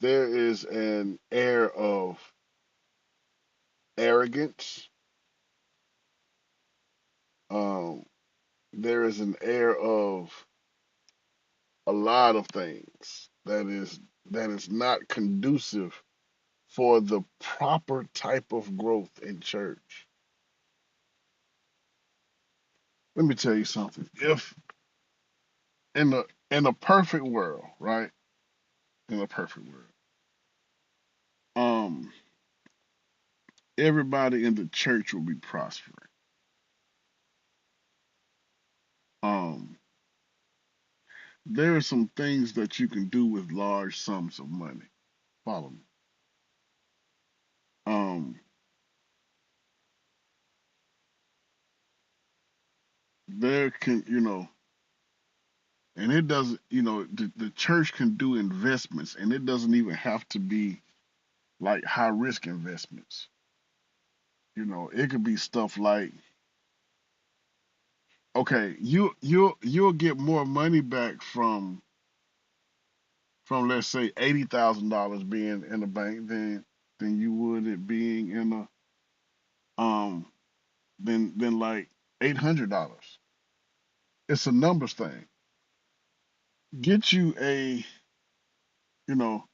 There is an air of arrogance. There is an air of a lot of things that is not conducive for the proper type of growth in church. Let me tell you something. If in a perfect world, right? In a perfect world, everybody in the church will be prospering. There are some things that you can do with large sums of money. Follow me. There can, and it doesn't, the church can do investments, and it doesn't even have to be like high risk investments. It could be stuff like, okay, you'll get more money back from from let's say $80,000 being in the bank than you would it being in a than like $800. It's a numbers thing. Get you a, you know,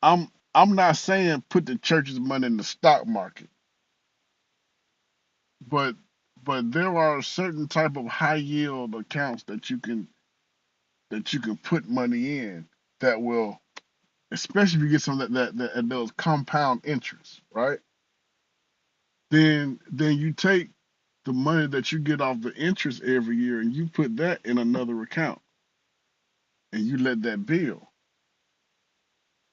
I'm not saying put the church's money in the stock market, but there are certain type of high yield accounts that you can put money in that will, especially if you get some that those compound interest, right? Then you take the money that you get off the interest every year and you put that in another account and you let that build.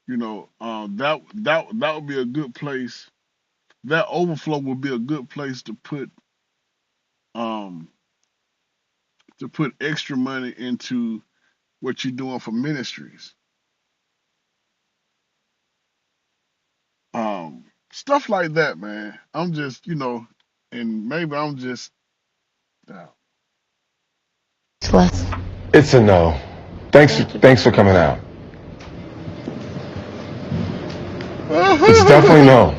You know, that would be a good place. That overflow would be a good place to put extra money into what you're doing for ministries. Stuff like that, man. I'm just, you know, and maybe I'm just It's a no. Thanks for coming out. It's definitely no.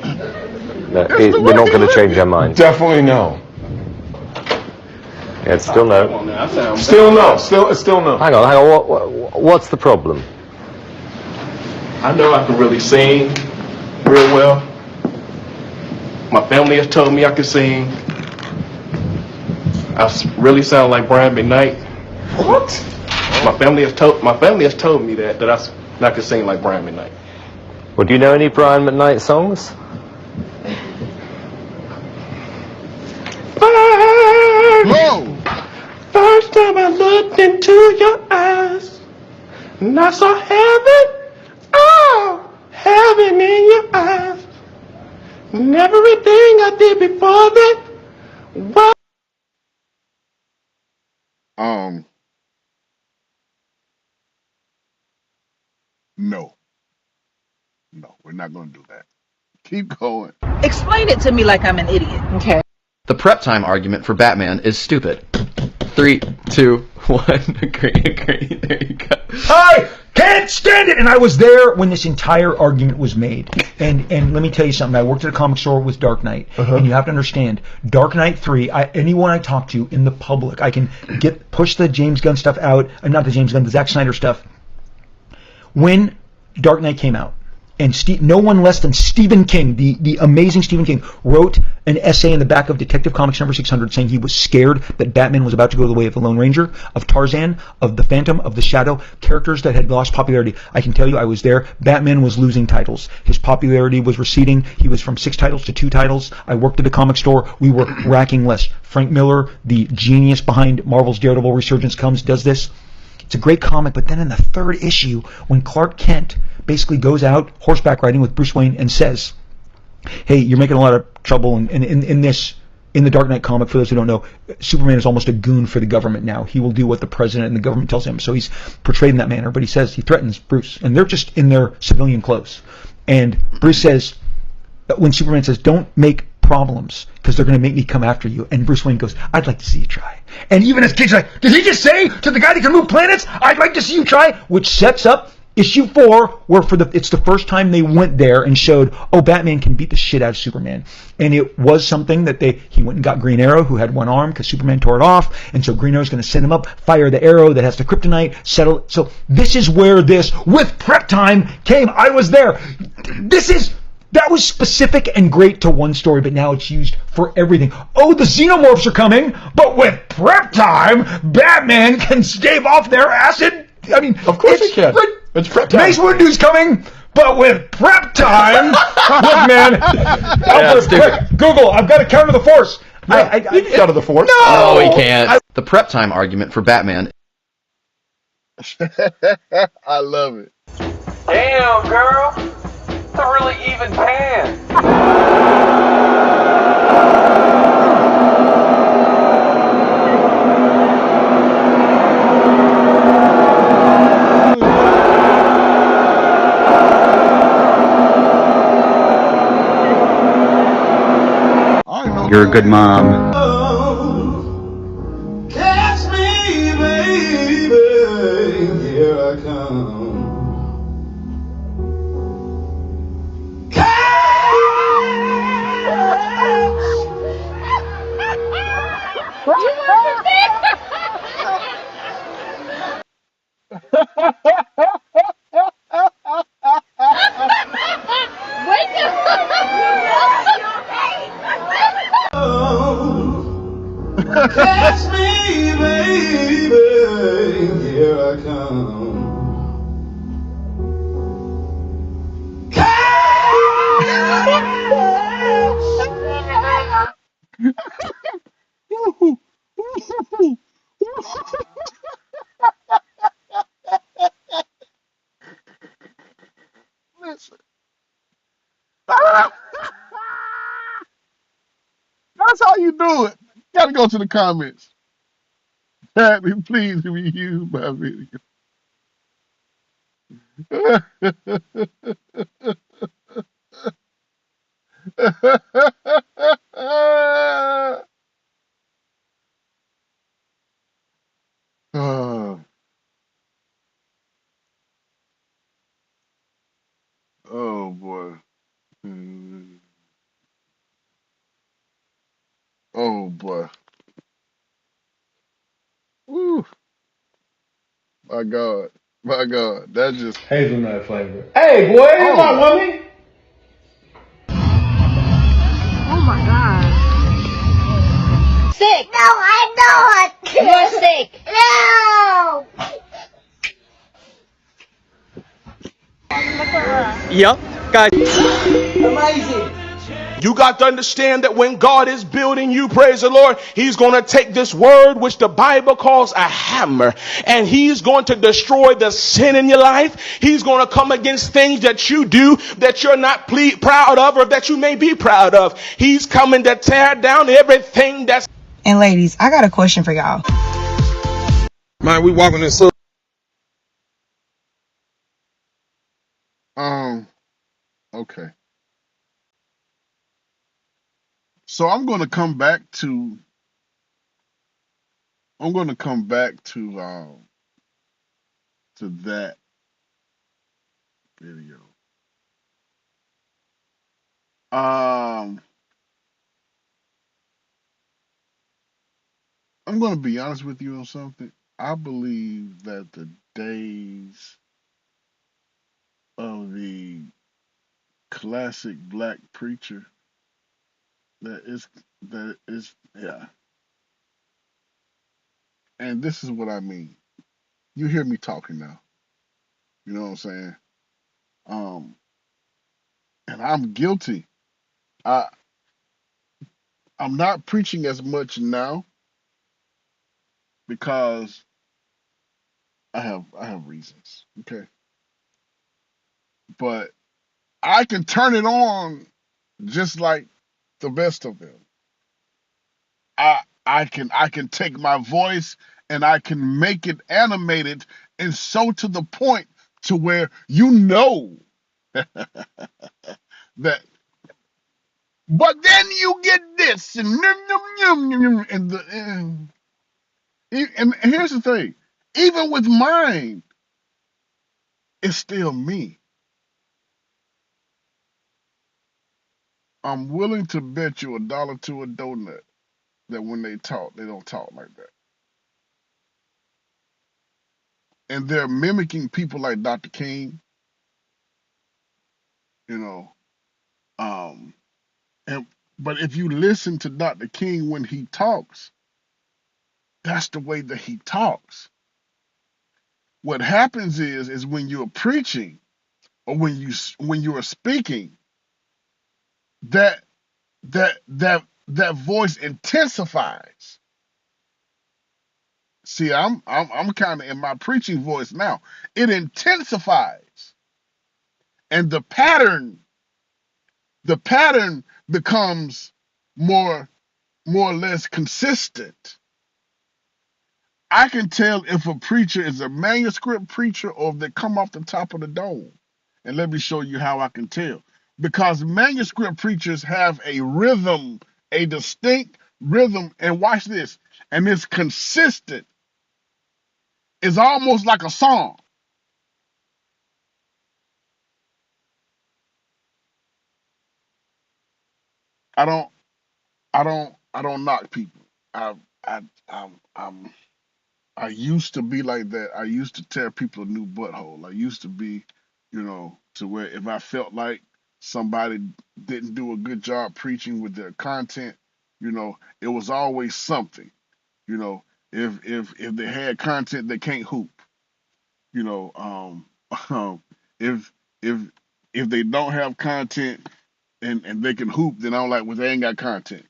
We're not going to change our mind. Definitely no. Yeah, it's still no. Still no. Still no. Hang on. What's the problem? I know I can really sing real well. My family has told me I can sing. I really sound like Brian McKnight. What? My family has told me that I can sing like Brian McKnight. Well, do you know any Brian McKnight songs? First time I looked into your eyes, and I saw heaven, oh, heaven in your eyes. And everything I did before that, well, no, we're not going to do that. Keep going. Explain it to me like I'm an idiot. Okay. The prep time argument for Batman is stupid. 3, 2, 1. Agree. There you go. I can't stand it! And I was there when this entire argument was made. And let me tell you something. I worked at a comic store with Dark Knight. And you have to understand, Dark Knight 3, anyone I talk to in the public, I can push the James Gunn stuff out. Not the James Gunn, the Zack Snyder stuff. When Dark Knight came out, and no one less than Stephen King, the amazing Stephen King, wrote an essay in the back of Detective Comics number 600 saying he was scared that Batman was about to go the way of the Lone Ranger, of Tarzan, of the Phantom, of the Shadow, characters that had lost popularity. I can tell you I was there. Batman was losing titles. His popularity was receding. He was from 6 titles to 2 titles. I worked at a comic store. We were racking less. Frank Miller, the genius behind Marvel's Daredevil Resurgence, does this. It's a great comic, but then in the 3rd issue, when Clark Kent basically goes out horseback riding with Bruce Wayne and says, hey, you're making a lot of trouble in the Dark Knight comic. For those who don't know, Superman is almost a goon for the government now. He will do what the president and the government tells him. So he's portrayed in that manner, but he threatens Bruce, and they're just in their civilian clothes. And Bruce says, when Superman says, don't make problems, because they're going to make me come after you. And Bruce Wayne goes, I'd like to see you try. And even as kids, like, did he just say to the guy that can move planets, I'd like to see you try? Which sets up issue 4, where it's the first time they went there and showed, oh, Batman can beat the shit out of Superman. And it was something that he went and got Green Arrow, who had one arm because Superman tore it off, and so Green Arrow's going to send him up, fire the arrow that has the kryptonite, settle. So this is where this, with prep time, came. I was there. That was specific and great to one story, but now it's used for everything. Oh, the Xenomorphs are coming, but with prep time, Batman can stave off their acid. I mean, of course he can. It's prep time. Mace Windu's coming, but with prep time. Look, man. Google, I've got to counter the Force. Yeah, you can counter the Force. No, he can't. The prep time argument for Batman. I love it. Damn, girl. It's a really even pan. You're a good mom. Catch me, baby, here I come. Catch me, baby, here I come. Listen. That's how you do it. Gotta go to the comments. Happy, please be used by video. Oh boy. Oh boy. Woo. My God. My God. That just Hazelnut flavor. Hey, boy, oh. my woman. Oh my God. Sick. No, I'm not. You're sick. No. Yep, guys. Amazing. You got to understand that when God is building you, praise the Lord, He's going to take this word, which the Bible calls a hammer, and He's going to destroy the sin in your life. He's going to come against things that you do that you're not proud of, or that you may be proud of. He's coming to tear down everything that's... And ladies, I got a question for y'all. Man, we walking in circles. Okay. So I'm going to come back to that video. I'm going to be honest with you on something. I believe that the days of the classic black preacher that is yeah. And this is what I mean. You hear me talking now. You know what I'm saying? And I'm guilty. I'm not preaching as much now because I have reasons. Okay. But I can turn it on just like the best of them. I can take my voice and I can make it animated and so to the point to where you know that. But then you get this and and here's the thing. Even with mine, it's still me. I'm willing to bet you $1 to a donut that when they talk, they don't talk like that. And they're mimicking people like Dr. King, you know. But if you listen to Dr. King when he talks, that's the way that he talks. What happens is when you're preaching or when you are speaking, that voice intensifies. See, I'm kind of in my preaching voice now. It intensifies, and the pattern becomes more or less consistent. I can tell if a preacher is a manuscript preacher or if they come off the top of the dome. And let me show you how I can tell. Because manuscript preachers have a rhythm, a distinct rhythm, and watch this, and it's consistent. It's almost like a song. I don't knock people. I used to be like that. I used to tear people a new butthole. I used to be, to where if I felt like somebody didn't do a good job preaching with their content, it was always something. You know, if they had content they can't hoop. You know, if they don't have content and they can hoop, then I'm like, well, they ain't got content.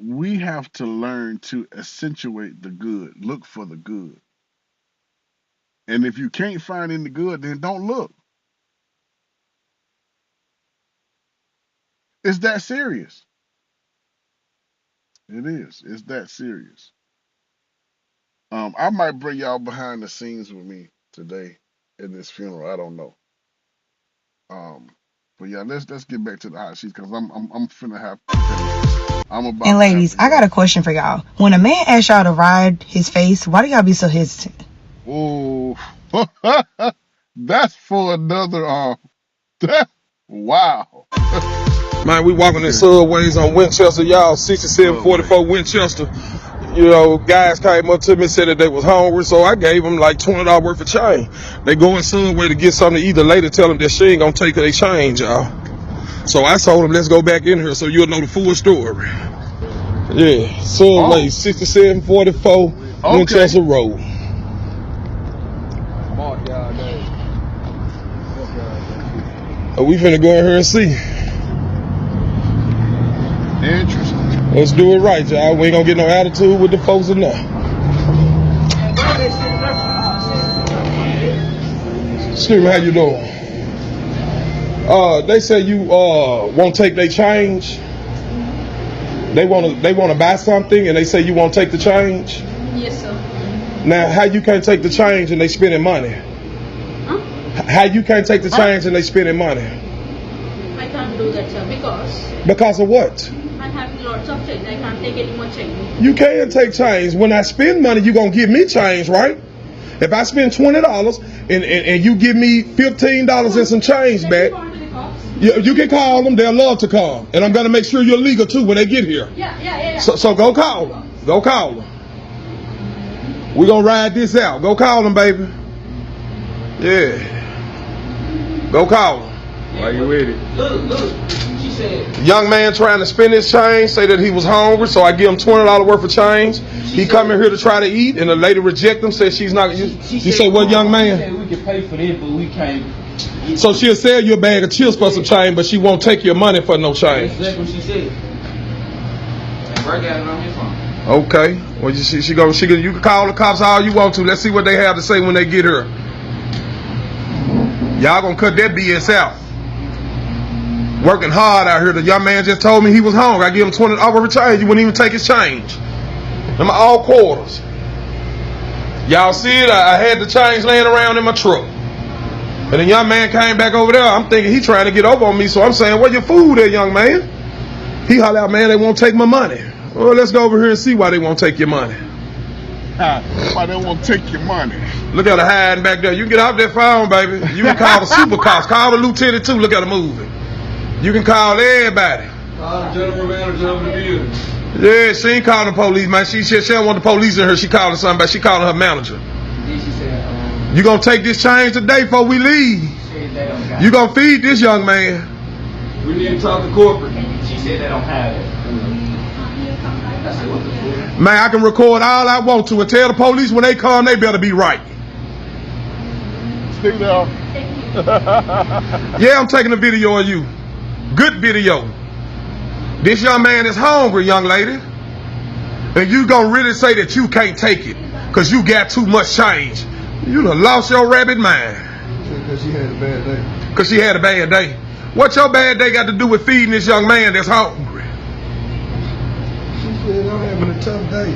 We have to learn to accentuate the good, look for the good. And if you can't find any good, then don't look. It's that serious. It is. It's that serious. I might bring y'all behind the scenes with me today at this funeral. I don't know. But yeah, let's get back to the hot sheets because I'm finna have. I'm about. And ladies, I got a question for y'all. When a man asks y'all to ride his face, why do y'all be so hesitant? Oh, that's for another. Wow. Man, we walking in subways on Winchester, y'all. 6744 Winchester. You know, guys came up to me and said that they was hungry, so I gave them like $20 worth of change. They go in Subway to get something to eat. The lady tell them that she ain't gonna take their change, y'all. So I told them, let's go back in here so you'll know the full story. Yeah, Subway, 6744 Winchester Road. We finna go in here and see. Interesting. Let's do it right, y'all. We ain't gonna get no attitude with the folks in there. Excuse me, how you doing? They say you won't take their change. They wanna buy something and they say you won't take the change. Yes, sir. Now, how you can't take the change and they spending money? Huh? How you can't take the change and they spending money? I can't do that, sir, Because of what? I have lots of change. I can't take any more change. You can take change. When I spend money, you gonna give me change, right? If I spend $20 and you give me $15 and some change back, you can call them. They'll love to come. And I'm gonna make sure you're legal too when they get here. Yeah. So go call them. Go call them. We're gonna ride this out. Go call them, baby. Yeah. Go call them. Why you with it? Look. She said. Young man trying to spend his change, say that he was hungry, so I give him $20 worth of change. He come in here to try to eat, and the lady reject him, says she's not. You say what, young man? She said we can pay for this, but we can't. So she'll sell you a bag of chips for some change, but she won't take your money for no change. That's exactly what she said. And Bert got it on his phone. Okay. Well, you can call the cops all you want to. Let's see what they have to say when they get here. Y'all gonna cut that BS out. Working hard out here. The young man just told me he was hungry. I give him $20 worth of change. You wouldn't even take his change. Them are all quarters. Y'all see it? I had the change laying around in my truck. And the young man came back over there. I'm thinking he trying to get over on me. So I'm saying, where your food at, young man? He holler out, man, they won't take my money. Well, let's go over here and see why they won't take your money. Why they won't take your money? Look at her hiding back there. You can get off that phone, baby. You can call the super cops. Call the lieutenant too. Look at her moving. You can call everybody. Call the general manager of the building. Yeah, she ain't calling the police, man. She don't want the police in her. She calling somebody. She calling her manager. She said, you gonna take this change today before we leave. You gonna feed this young man. We need to talk to corporate. She said they don't have it. I said, what the fuck? Man, I can record all I want to and tell the police when they come, they better be right. Stay there. Yeah, I'm taking a video of you. Good video. This young man is hungry, young lady. And you gonna really say that you can't take it because you got too much change. You done lost your rabbit mind. Because she had a bad day. Because she had a bad day. What your bad day got to do with feeding this young man that's hungry? She said I'm having a tough day.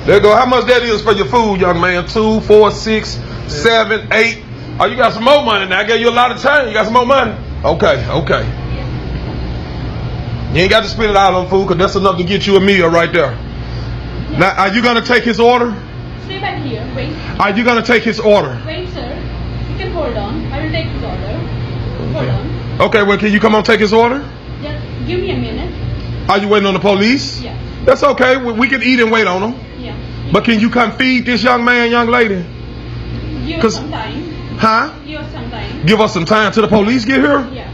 There you go. How much that is for your food, young man? 2, 4, 6, 7, 8. Oh, you got some more money now. I gave you a lot of change. You got some more money? Okay. You ain't got to spend it all on food because that's enough to get you a meal right there. Yeah. Now, are you going to take his order? Stay back here. Wait. Are you going to take his order? Wait, sir. You can hold on. I will take his order. Hold on. Okay, well, can you come on take his order? Yeah, give me a minute. Are you waiting on the police? Yeah. That's okay. We can eat and wait on them. Yeah. But can you come feed this young man, young lady? Give us some time. Huh? Give us some time. Give us some time till the police get here? Yeah.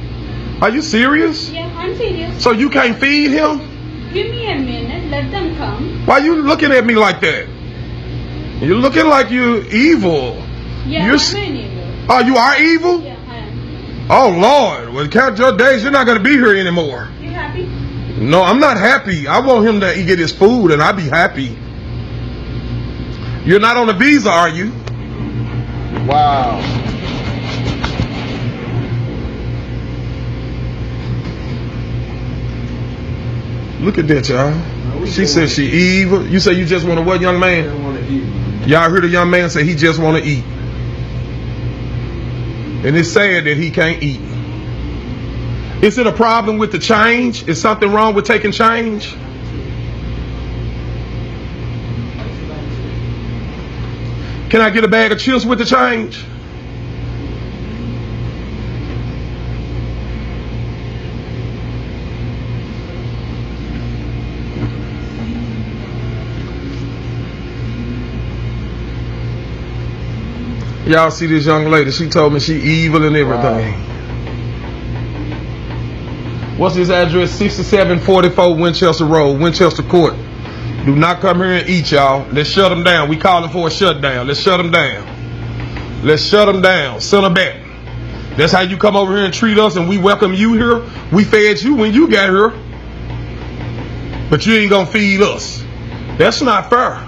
Are you serious? Yeah, and feed you. So you can't feed him? Give me a minute. Let them come. Why you looking at me like that? You're looking like you're evil. Yeah, You're I'm an evil. Oh, you are evil? Yeah, I am. Oh, Lord. Well, count your days. You're not going to be here anymore. You happy? No, I'm not happy. I want him to get his food, and I'll be happy. You're not on a visa, are you? Wow. Look at that, y'all. She said she evil. You say you just want to what, young man? Y'all heard the young man say he just want to eat. And it's sad that he can't eat. Is it a problem with the change? Is something wrong with taking change? Can I get a bag of chips with the change? Y'all see this young lady? She told me she evil and everything. Wow. What's his address? 6744 Winchester Road, Winchester Court. Do not come here and eat, y'all. Let's shut them down. We calling for a shutdown. Let's shut them down. Let's shut them down. Send them back. That's how you come over here and treat us, and we welcome you here. We fed you when you got here, but you ain't gonna feed us. That's not fair.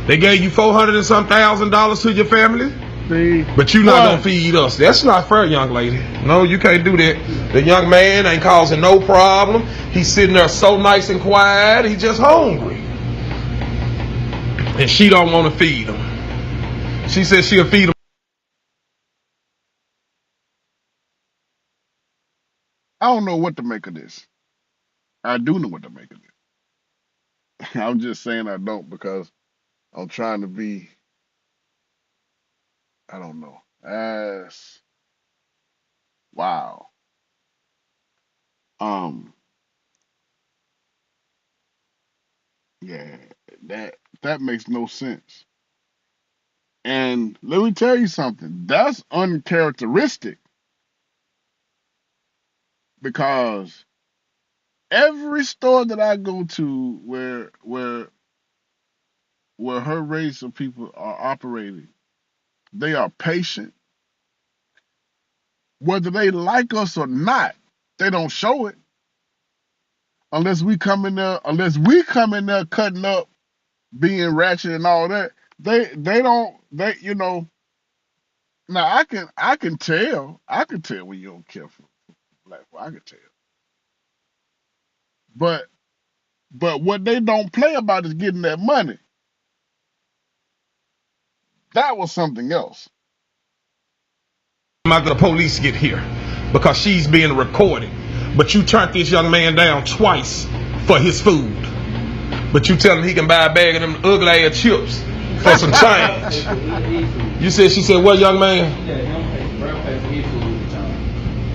They gave you $400 and some thousand to your family. But you not gonna feed us. That's not fair, young lady. No, you can't do that. The young man ain't causing no problem. He's sitting there so nice and quiet. He's just hungry. And she don't want to feed him. She said she'll feed him. I don't know what to make of this. I do know what to make of it. I'm just saying I don't because I'm trying to be, I don't know. Wow. Yeah, that makes no sense. And let me tell you something. That's uncharacteristic because every store that I go to where her race of people are operating, they are patient. Whether they like us or not, they don't show it. Unless we come in there cutting up, being ratchet and all that, they don't now I can tell when you don't care for black people. I can tell. But what they don't play about is getting that money. That was something else. After the police get here because she's being recorded. But you turned this young man down twice for his food. But you tell him he can buy a bag of them ugly ass chips for some change. You said, she said, what, young man?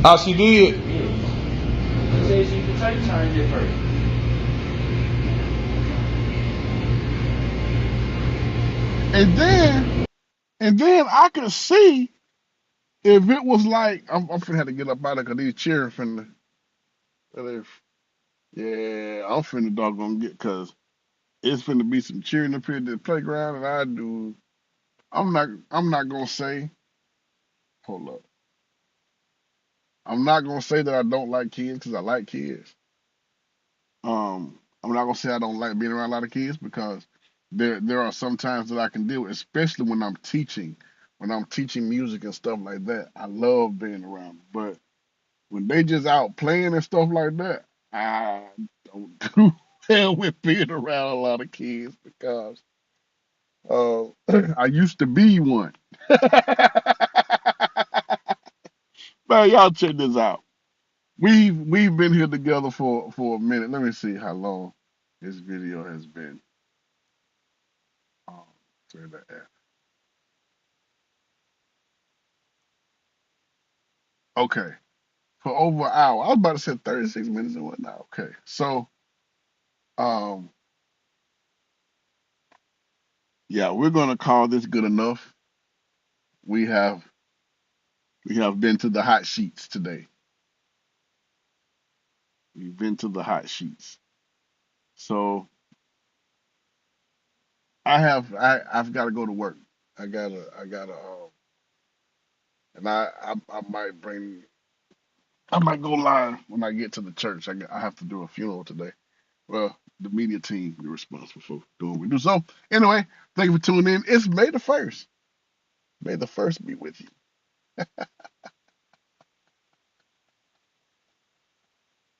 Oh, she did? She said she could take change at first. And then I could see if it was like I'm finna have to get up out of because these cheering finna. Yeah, I'm finna doggone get because it's finna be some cheering up here at the playground, and I'm not gonna say. Hold up. I'm not gonna say that I don't like kids because I like kids. I'm not gonna say I don't like being around a lot of kids because there are some times that I can deal with, especially when I'm teaching music and stuff like that. I love being around them. But when they just out playing and stuff like that, I don't do well with being around a lot of kids because I used to be one. Man, y'all check this out. We've been here together for a minute. Let me see how long this video has been. Where that at? Okay, for over an hour. I was about to say 36 minutes and whatnot. Okay, so yeah, we're gonna call this good enough. We have been to the hot sheets today. We've been to the hot sheets. So I've got to go to work. And I might go live when I get to the church. I have to do a funeral today. Well, the media team is responsible for doing what we do. So anyway, thank you for tuning in. It's May the 1st. May the 1st be with you.